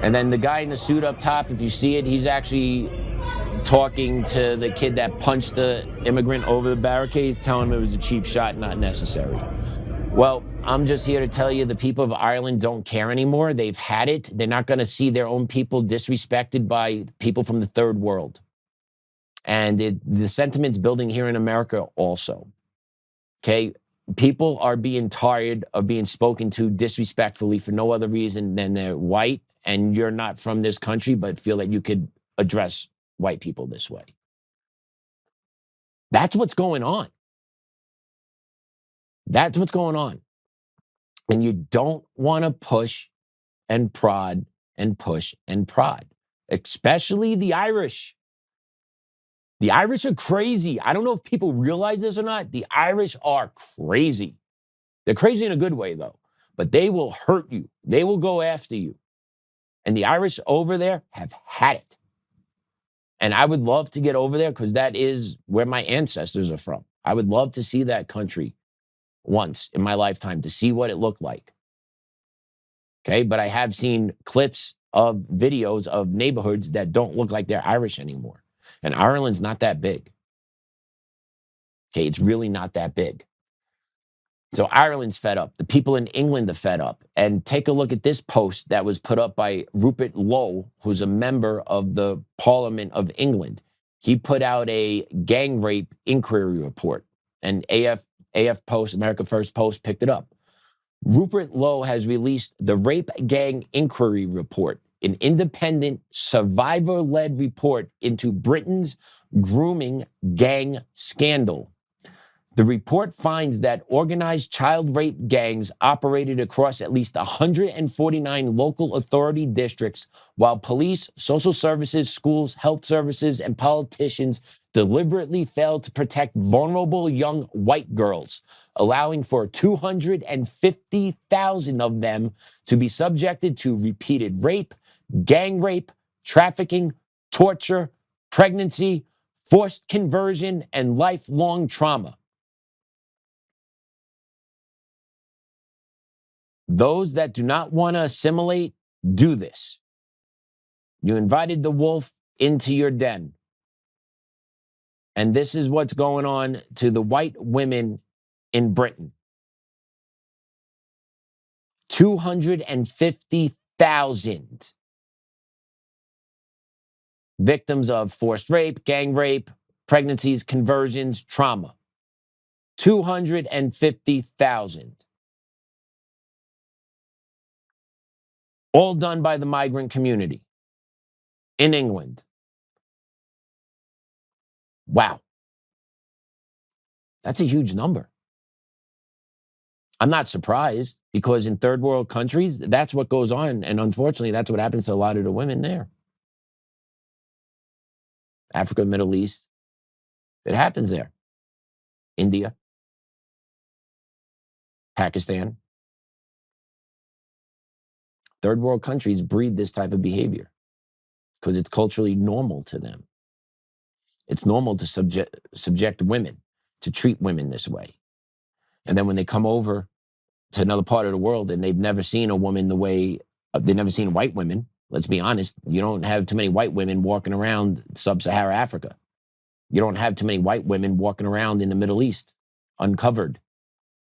And then the guy in the suit up top, if you see it, he's actually talking to the kid that punched the immigrant over the barricade, telling him it was a cheap shot, not necessary. Well, I'm just here to tell you the people of Ireland don't care anymore. They've had it. They're not going to see their own people disrespected by people from the third world. And the sentiment's building here in America also. Okay? People are being tired of being spoken to disrespectfully for no other reason than they're white and you're not from this country, but feel that you could address white people this way. That's what's going on. That's what's going on. And you don't want to push and prod and push and prod, especially the Irish. The Irish are crazy. I don't know if people realize this or not. The Irish are crazy. They're crazy in a good way, though. But they will hurt you. They will go after you. And the Irish over there have had it. And I would love to get over there because that is where my ancestors are from. I would love to see that country once in my lifetime to see what it looked like. Okay, but I have seen clips of videos of neighborhoods that don't look like they're Irish anymore. And Ireland's not that big. Okay, it's really not that big. So Ireland's fed up. The people in England are fed up. And take a look at this post that was put up by Rupert Lowe, who's a member of the Parliament of England. He put out a gang rape inquiry report. And AF Post, America First Post, picked it up. Rupert Lowe has released the Rape Gang Inquiry Report, an independent survivor-led report into Britain's grooming gang scandal. The report finds that organized child rape gangs operated across at least 149 local authority districts, while police, social services, schools, health services, and politicians deliberately failed to protect vulnerable young white girls, allowing for 250,000 of them to be subjected to repeated rape, gang rape, trafficking, torture, pregnancy, forced conversion, and lifelong trauma. Those that do not want to assimilate, do this. You invited the wolf into your den. And this is what's going on to the white women in Britain. 250,000 victims of forced rape, gang rape, pregnancies, conversions, trauma. 250,000. All done by the migrant community in England. Wow. That's a huge number. I'm not surprised because in third world countries, that's what goes on. And unfortunately, that's what happens to a lot of the women there. Africa, Middle East, it happens there. India, Pakistan. Third world countries breed this type of behavior because it's culturally normal to them. It's normal to subject women, to treat women this way. And then when they come over to another part of the world and they've never seen a woman the way, they've never seen white women, let's be honest, you don't have too many white women walking around sub-Saharan Africa. You don't have too many white women walking around in the Middle East uncovered,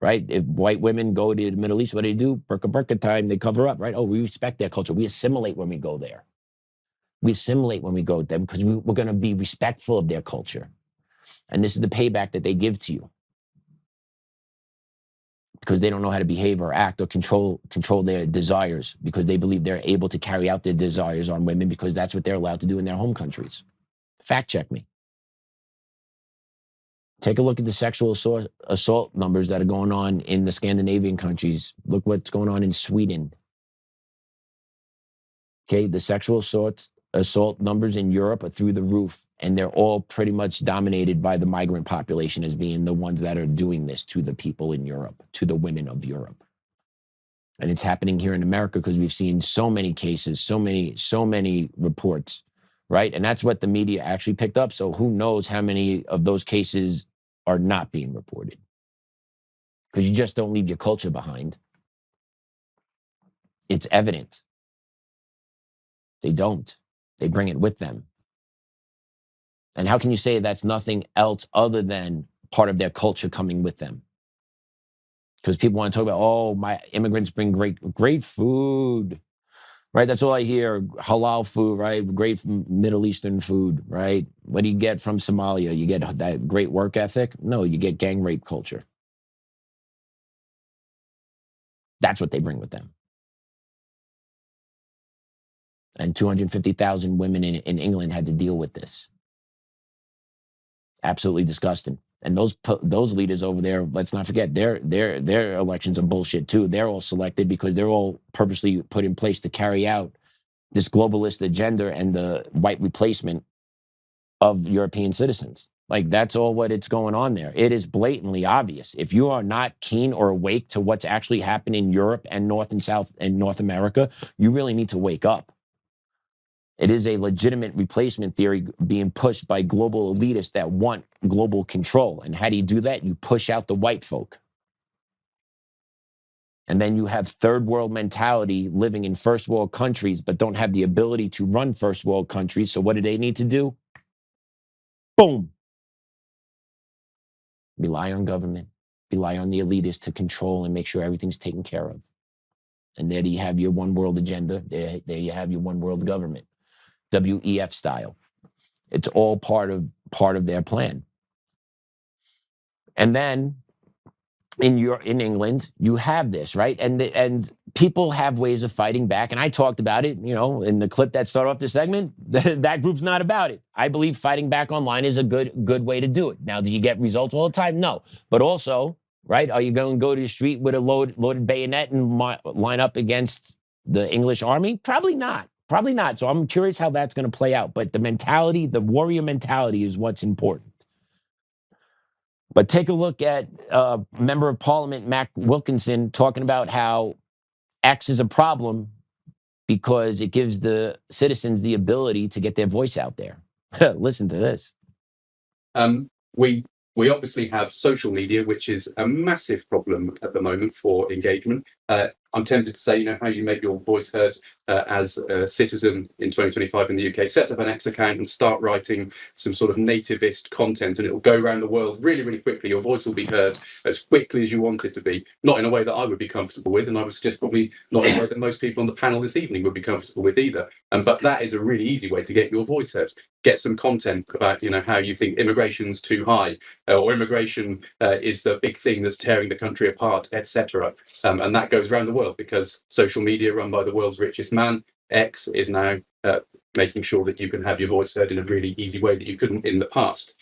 right? If white women go to the Middle East, what do? Burqa time, they cover up, right? Oh, we respect their culture. We assimilate when we go there. We assimilate when we go there because we're going to be respectful of their culture. And this is the payback that they give to you because they don't know how to behave or act or control their desires because they believe they're able to carry out their desires on women because that's what they're allowed to do in their home countries. Fact check me. Take a look at the sexual assault numbers that are going on in the Scandinavian countries. Look what's going on in Sweden. Okay, the sexual assault numbers in Europe are through the roof, and they're all pretty much dominated by the migrant population as being the ones that are doing this to the people in Europe, to the women of Europe. And it's happening here in America because we've seen so many cases, so many reports, right? And that's what the media actually picked up. So who knows how many of those cases are not being reported? Because you just don't leave your culture behind. It's evident. They don't. They bring it with them. And how can you say that's nothing else other than part of their culture coming with them? Because people want to talk about, oh, my immigrants bring great food, right? That's all I hear. Halal food, right? Great Middle Eastern food, right? What do you get from Somalia? You get that great work ethic? No, you get gang rape culture. That's what they bring with them. And 250,000 women in England had to deal with this. Absolutely disgusting. And those leaders over there, let's not forget, their elections are bullshit too. They're all selected because they're all purposely put in place to carry out this globalist agenda and the white replacement of European citizens. Like, that's all what it's going on there. It is blatantly obvious. If you are not keen or awake to what's actually happening in Europe and North and South and North America, you really need to wake up. It is a legitimate replacement theory being pushed by global elitists that want global control. And how do you do that? You push out the white folk. And then you have third world mentality living in first world countries, but don't have the ability to run first world countries. So what do they need to do? Boom. Rely on government, rely on the elitists to control and make sure everything's taken care of. And there you have your one world agenda. There you have your one world government. WEF style. It's all part of their plan. And then in England, you have this, right? And people have ways of fighting back. And I talked about it, in the clip that started off the segment. That group's not about it. I believe fighting back online is a good way to do it. Now, do you get results all the time? No. But also, right, are you going to go to the street with a loaded bayonet and line up against the English army? Probably not. Probably not. So I'm curious how that's going to play out. But the mentality, the warrior mentality is what's important. But take a look at Member of Parliament Mac Wilkinson talking about how X is a problem because it gives the citizens the ability to get their voice out there. Listen to this. We obviously have social media, which is a massive problem at the moment for engagement. I'm tempted to say, how you make your voice heard as a citizen in 2025 in the UK. Set up an X account and start writing some sort of nativist content, and it will go around the world really, really quickly. Your voice will be heard as quickly as you want it to be. Not in a way that I would be comfortable with, and I would suggest probably not in a way that most people on the panel this evening would be comfortable with either. But that is a really easy way to get your voice heard. Get some content about, how you think immigration's too high, or immigration is the big thing that's tearing the country apart, etc. And that goes around the world because social media run by the world's richest man, X, is now making sure that you can have your voice heard in a really easy way that you couldn't in the past.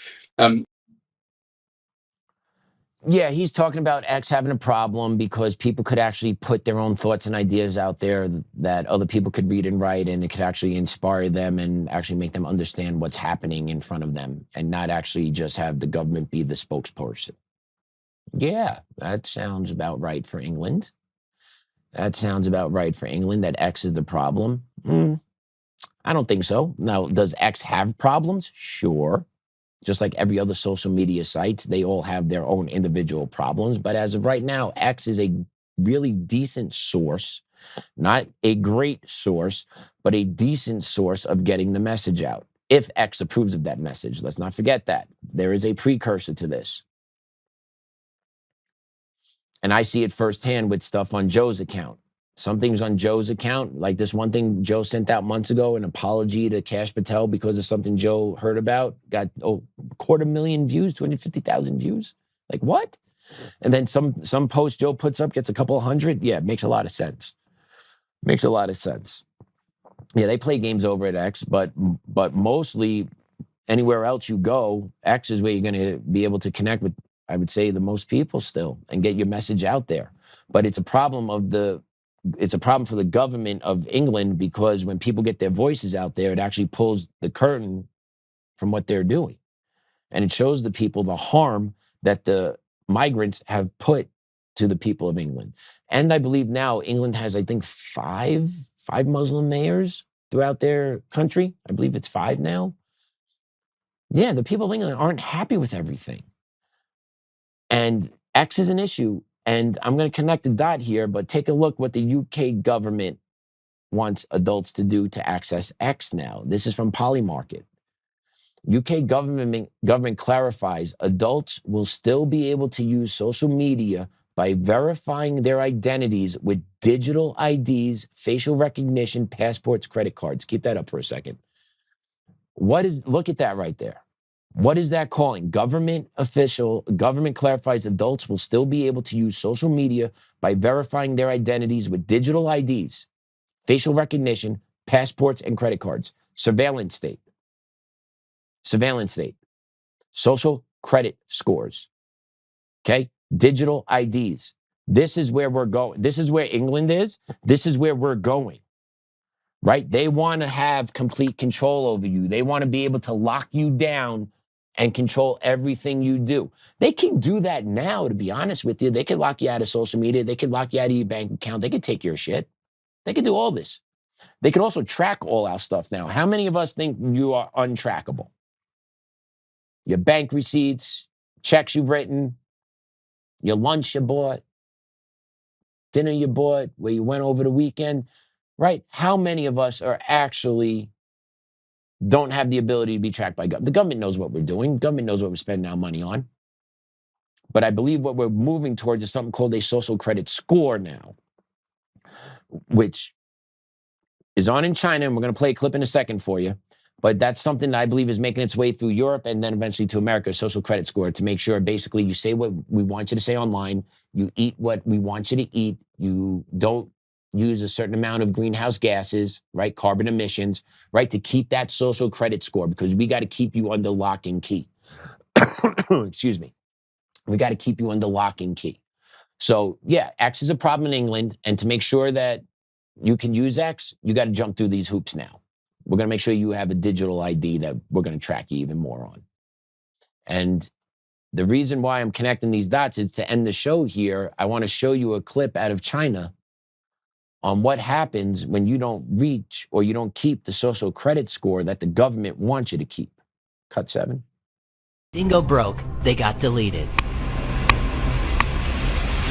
Yeah, he's talking about X having a problem because people could actually put their own thoughts and ideas out there that other people could read and write, and it could actually inspire them and actually make them understand what's happening in front of them and not actually just have the government be the spokesperson. Yeah, that sounds about right for England. That sounds about right for England, that X is the problem. I don't think so. Now, does X have problems? Sure. Just like every other social media sites, they all have their own individual problems. But as of right now, X is a really decent source, not a great source, but a decent source of getting the message out. if X approves of that message. Let's not forget that. There is a precursor to this. And I see it firsthand with stuff on Joe's account. Some things on Joe's account, like this one thing Joe sent out months ago, an apology to Kash Patel because of something Joe heard about, got 250,000 views, 250,000 views. Like what? And then some post Joe puts up gets a couple hundred. Yeah, it makes a lot of sense. Makes a lot of sense. Yeah, they play games over at X, but mostly anywhere else you go, X is where you're going to be able to connect with, I would say, the most people still and get your message out there. But it's a problem for the government of England because when people get their voices out there, it actually pulls the curtain from what they're doing. And it shows the people the harm that the migrants have put to the people of England. And I believe now England has, I think, five Muslim mayors throughout their country. I believe it's 5 now. Yeah, the people of England aren't happy with everything. And X is an issue. And I'm going to connect the dot here, but take a look what the UK government wants adults to do to access X now. This is from Polymarket. UK government clarifies adults will still be able to use social media by verifying their identities with digital IDs, facial recognition, passports, credit cards. Keep that up for a second. Look at that right there. What is that calling? Government clarifies adults will still be able to use social media by verifying their identities with digital IDs, facial recognition, passports, and credit cards. Surveillance state. Social credit scores. Okay? Digital IDs. This is where we're going. This is where England is. This is where we're going. Right? They want to have complete control over you. They want to be able to lock you down and control everything you do. They can do that now, to be honest with you. They can lock you out of social media. They can lock you out of your bank account. They can take your shit. They can do all this. They can also track all our stuff now. How many of us think you are untrackable? Your bank receipts, checks you've written, your lunch you bought, dinner you bought, where you went over the weekend, right? How many of us are actually don't have the ability to be tracked by government? The government knows what we're doing. The government knows what we're spending our money on. But I believe what we're moving towards is something called a social credit score now, which is on in China, and we're going to play a clip in a second for you. But that's something that I believe is making its way through Europe and then eventually to America, a social credit score, to make sure basically you say what we want you to say online, you eat what we want you to eat, you don't use a certain amount of greenhouse gases, right, carbon emissions, right, to keep that social credit score, because we got to keep you under lock and key. Excuse me. We got to keep you under lock and key. So yeah, X is a problem in England, and to make sure that you can use X, you got to jump through these hoops now. We're going to make sure you have a digital ID that we're going to track you even more on. And the reason why I'm connecting these dots is to end the show here. I want to show you a clip out of China on what happens when you don't reach or you don't keep the social credit score that the government wants you to keep. Cut 7. Didn't go broke, they got deleted.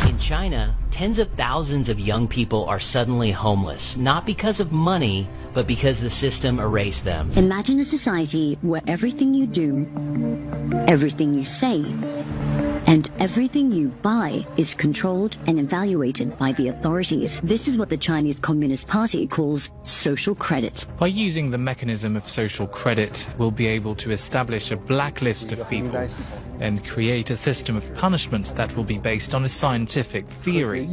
In China, tens of thousands of young people are suddenly homeless, not because of money, but because the system erased them. Imagine a society where everything you do, everything you say, and everything you buy is controlled and evaluated by the authorities. This is what the Chinese Communist Party calls social credit. By using the mechanism of social credit, we'll be able to establish a blacklist of people and create a system of punishments that will be based on a scientific theory.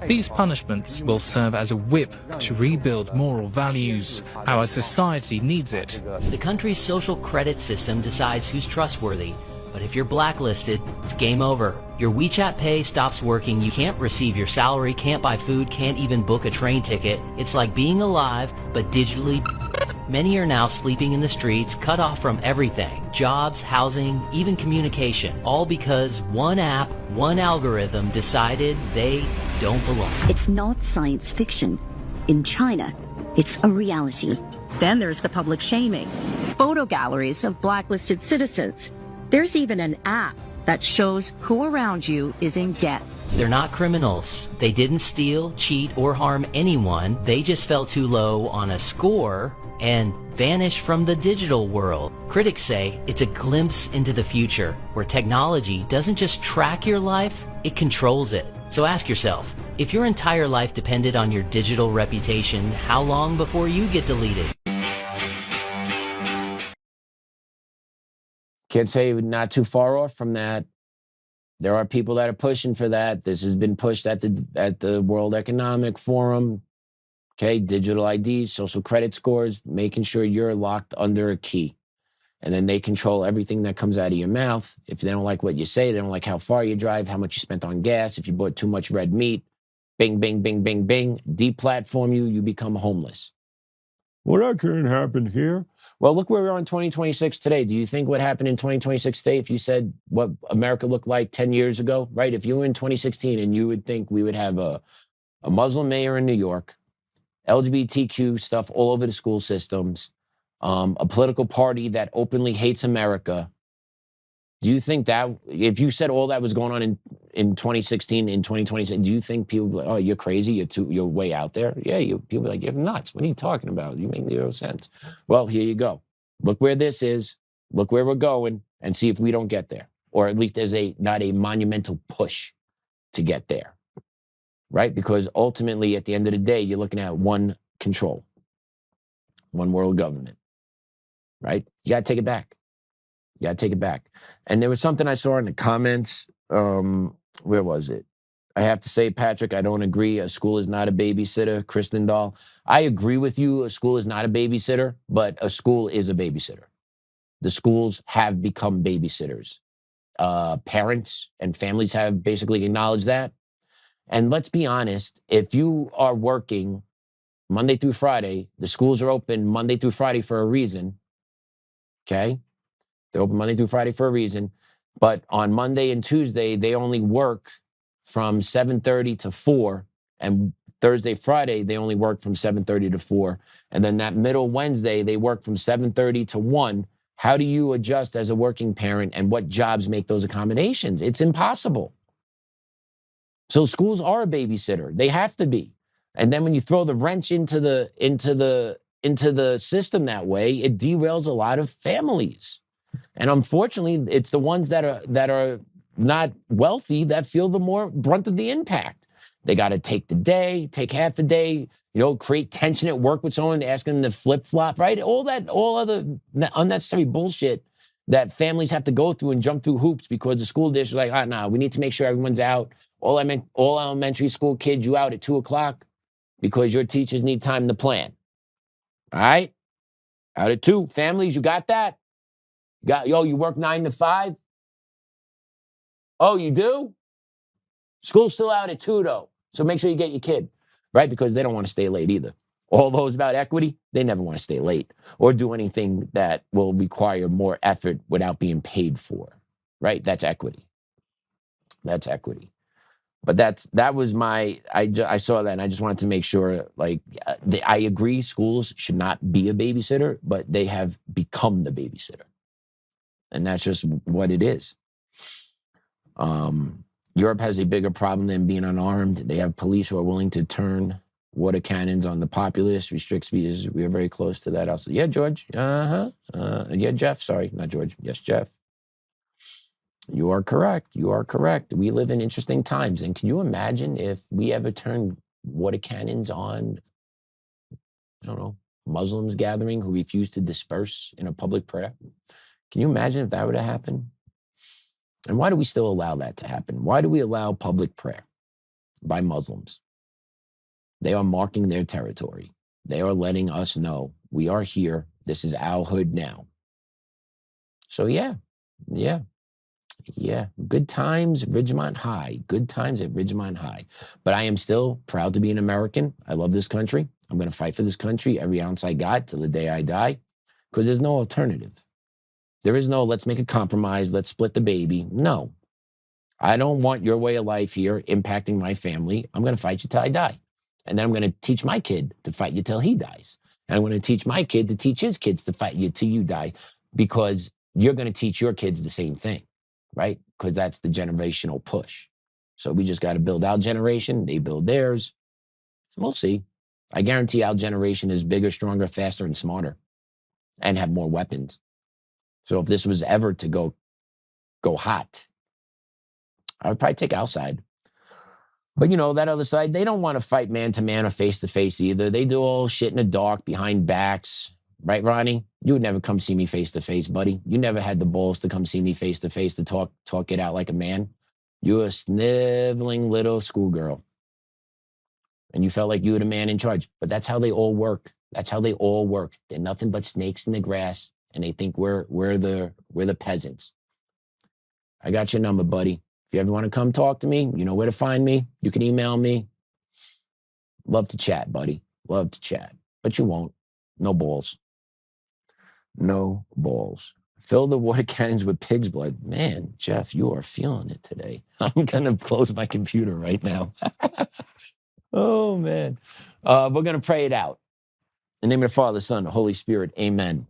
These punishments will serve as a whip to rebuild moral values. Our society needs it. The country's social credit system decides who's trustworthy. But if you're blacklisted, it's game over. Your WeChat Pay stops working, you can't receive your salary, can't buy food, can't even book a train ticket. It's like being alive, but digitally. Many are now sleeping in the streets, cut off from everything. Jobs, housing, even communication. All because one app, one algorithm decided they don't belong. It's not science fiction. In China, it's a reality. Then there's the public shaming. Photo galleries of blacklisted citizens. There's even an app that shows who around you is in debt. They're not criminals. They didn't steal, cheat, or harm anyone. They just fell too low on a score and vanished from the digital world. Critics say it's a glimpse into the future, where technology doesn't just track your life, it controls it. So ask yourself, if your entire life depended on your digital reputation, how long before you get deleted? Can't say we're not too far off from that. There are people that are pushing for that. This has been pushed at the World Economic Forum. Okay, digital ID, social credit scores, making sure you're locked under a key. And then they control everything that comes out of your mouth. If they don't like what you say, they don't like how far you drive, how much you spent on gas, if you bought too much red meat, bing, bing, bing, bing, bing, deplatform you, you become homeless. Well, that can't happen here. Well, look where we are in 2026 today. Do you think what happened in 2026 today, if you said what America looked like 10 years ago, right? If you were in 2016 and you would think we would have a Muslim mayor in New York, LGBTQ stuff all over the school systems, a political party that openly hates America. Do you think that if you said all that was going on in 2016, in 2026, do you think people would be like, oh, you're crazy, you're way out there? Yeah, people be like, you're nuts. What are you talking about? You make zero sense. Well, here you go. Look where this is. Look where we're going, and see if we don't get there, or at least there's not a monumental push to get there, right? Because ultimately, at the end of the day, you're looking at one control, one world government, right? You got to take it back. You got to take it back. And there was something I saw in the comments. Where was it? I have to say, Patrick, I don't agree. A school is not a babysitter. Kristen Dahl, I agree with you. A school is not a babysitter, but a school is a babysitter. The schools have become babysitters. Parents and families have basically acknowledged that. And let's be honest, if you are working Monday through Friday, the schools are open Monday through Friday for a reason, okay? They're open Monday through Friday for a reason. But on Monday and Tuesday, they only work from 7:30 to 4. And Thursday, Friday, they only work from 7:30 to 4. And then that middle Wednesday, they work from 7:30 to 1. How do you adjust as a working parent, and what jobs make those accommodations? It's impossible. So schools are a babysitter. They have to be. And then when you throw the wrench into the system that way, it derails a lot of families. And unfortunately, it's the ones that are not wealthy that feel the more brunt of the impact. They got to take the day, take half a day, create tension at work with someone, asking them to flip-flop, right? All other unnecessary bullshit that families have to go through and jump through hoops because the school district is like, nah, we need to make sure everyone's out. All elementary school kids, you out at 2:00 because your teachers need time to plan. All right? Out at 2. Families, you got that? You work 9 to 5? Oh, you do? School's still out at 2, though. So make sure you get your kid, right? Because they don't want to stay late either. All those about equity, they never want to stay late or do anything that will require more effort without being paid for, right? That's equity. That's equity. But that was I saw that and I just wanted to make sure, I agree schools should not be a babysitter, but they have become the babysitter. And that's just what it is. Europe has a bigger problem than being unarmed. They have police who are willing to turn water cannons on the populace, restrict speeches. We are very close to that also. Yeah, George. Yeah, Jeff. Sorry, not George. Yes, Jeff. You are correct. You are correct. We live in interesting times. And can you imagine if we ever turned water cannons on, I don't know, Muslims gathering who refuse to disperse in a public prayer? Can you imagine if that were to happen? And why do we still allow that to happen? Why do we allow public prayer by Muslims? They are marking their territory. They are letting us know we are here. This is our hood now. So yeah. Good times, Ridgemont High. Good times at Ridgemont High. But I am still proud to be an American. I love this country. I'm going to fight for this country every ounce I got till the day I die, because there's no alternative. There is no, let's make a compromise, let's split the baby. No. I don't want your way of life here impacting my family. I'm going to fight you till I die. And then I'm going to teach my kid to fight you till he dies. And I'm going to teach my kid to teach his kids to fight you till you die, because you're going to teach your kids the same thing, right? Because that's the generational push. So we just got to build our generation. They build theirs. We'll see. I guarantee our generation is bigger, stronger, faster, and smarter, and have more weapons. So if this was ever to go hot, I would probably take our side. But, you know, that other side, they don't want to fight man-to-man or face-to-face either. They do all shit in the dark, behind backs. Right, Ronnie? You would never come see me face-to-face, buddy. You never had the balls to come see me face-to-face to talk it out like a man. You were a sniveling little schoolgirl. And you felt like you were the man in charge. But that's how they all work. That's how they all work. They're nothing but snakes in the grass, and they think we're the peasants. I got your number, buddy. If you ever want to come talk to me, you know where to find me. You can email me. Love to chat, buddy. Love to chat. But you won't. No balls. No balls. Fill the water cannons with pig's blood. Man, Jeff, you are feeling it today. I'm going to close my computer right now. Oh, man. We're going to pray it out. In the name of the Father, Son, the Holy Spirit. Amen.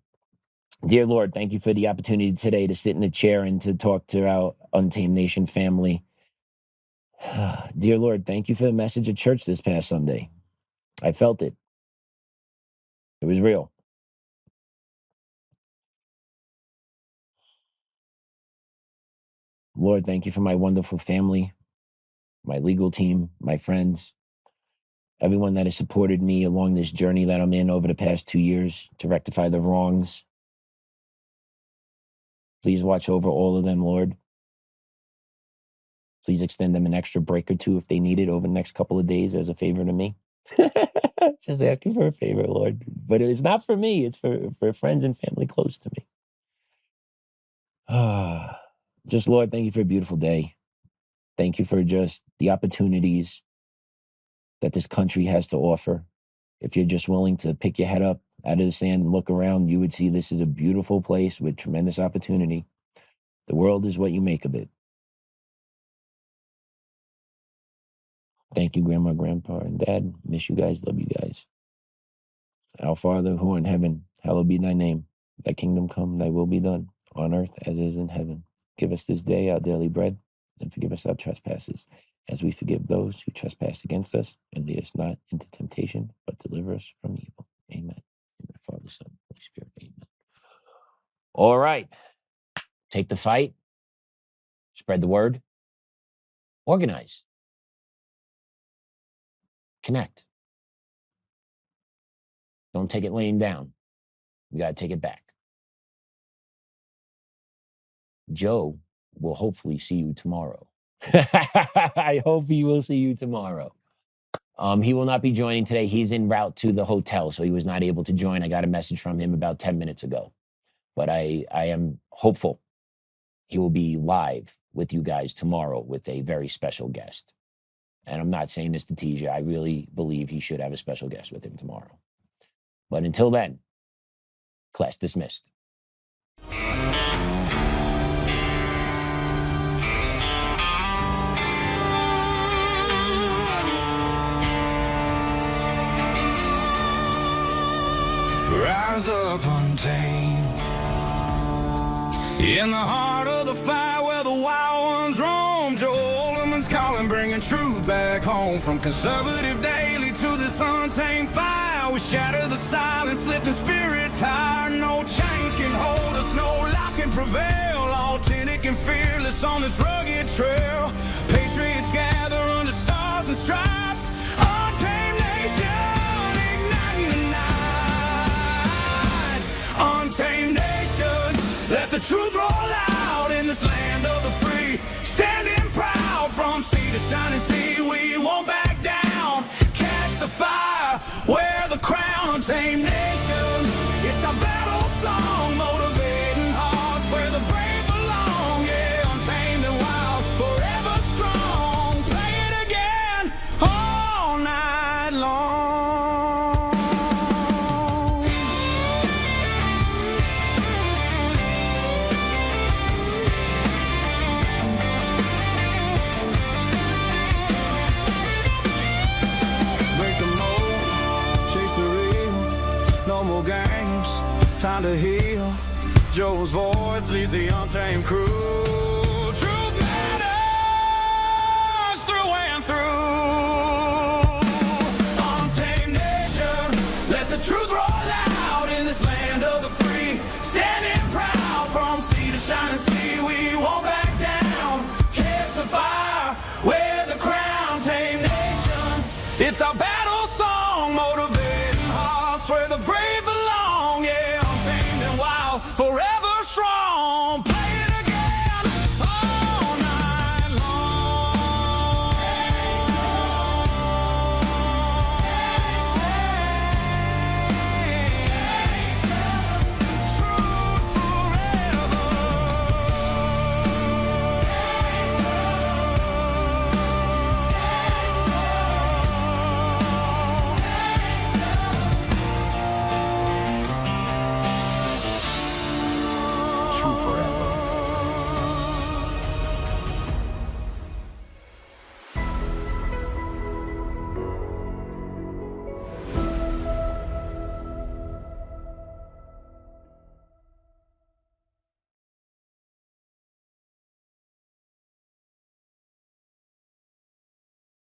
Dear Lord, thank you for the opportunity today to sit in the chair and to talk to our Untamed Nation family. Dear Lord, thank you for the message at church this past Sunday. I felt it. It was real. Lord, thank you for my wonderful family, my legal team, my friends, everyone that has supported me along this journey that I'm in over the past 2 years to rectify the wrongs. Please watch over all of them, Lord. Please extend them an extra break or two if they need it over the next couple of days as a favor to me. Just asking for a favor, Lord. But it's not for me. It's for friends and family close to me. Just, Lord, thank you for a beautiful day. Thank you for just the opportunities that this country has to offer. If you're just willing to pick your head up out of the sand and look around, you would see this is a beautiful place with tremendous opportunity. The world is what you make of it. Thank you, Grandma, Grandpa, and Dad. Miss you guys. Love you guys. Our Father, who art in heaven, hallowed be thy name. Thy kingdom come, thy will be done, on earth as it is in heaven. Give us this day our daily bread, and forgive us our trespasses, as we forgive those who trespass against us. And lead us not into temptation, but deliver us from evil. Amen. Amen. Father, Son, Holy Spirit. Amen. All right. Take the fight. Spread the word. Organize. Connect. Don't take it laying down. We got to take it back. Joe will hopefully see you tomorrow. I hope he will see you tomorrow. He will not be joining today. He's en route to the hotel, so he was not able to join. I got a message from him about 10 minutes ago. But I am hopeful he will be live with you guys tomorrow with a very special guest. And I'm not saying this to tease you. I really believe he should have a special guest with him tomorrow. But until then, class dismissed. Rise up untamed in the heart of the fire where the wild ones roam. Joe Oltmann's calling, bringing truth back home. From conservative daily to this untamed fire, we shatter the silence, lifting spirits high. No chains can hold us, no lies can prevail. Authentic and fearless on this rugged trail. Patriots gather under stars and stripes. Untamed nation, igniting the night. Untamed nation, let the truth roll out in this land of the free. Standing proud from sea to shining sea, we won't back down. Catch the fire, wear the crown. Untamed nation, it's our battle song, motivating hearts where the brave belong. Yeah, untamed and wild, forever strong. Play it again all night long. Time to heal. Joe's voice leads the untamed crew. Truth matters. It's our battle song, motivating hearts where the brave belong. Yeah, untamed and wild, forever strong. Play it again all night long. Truth forever. True forever.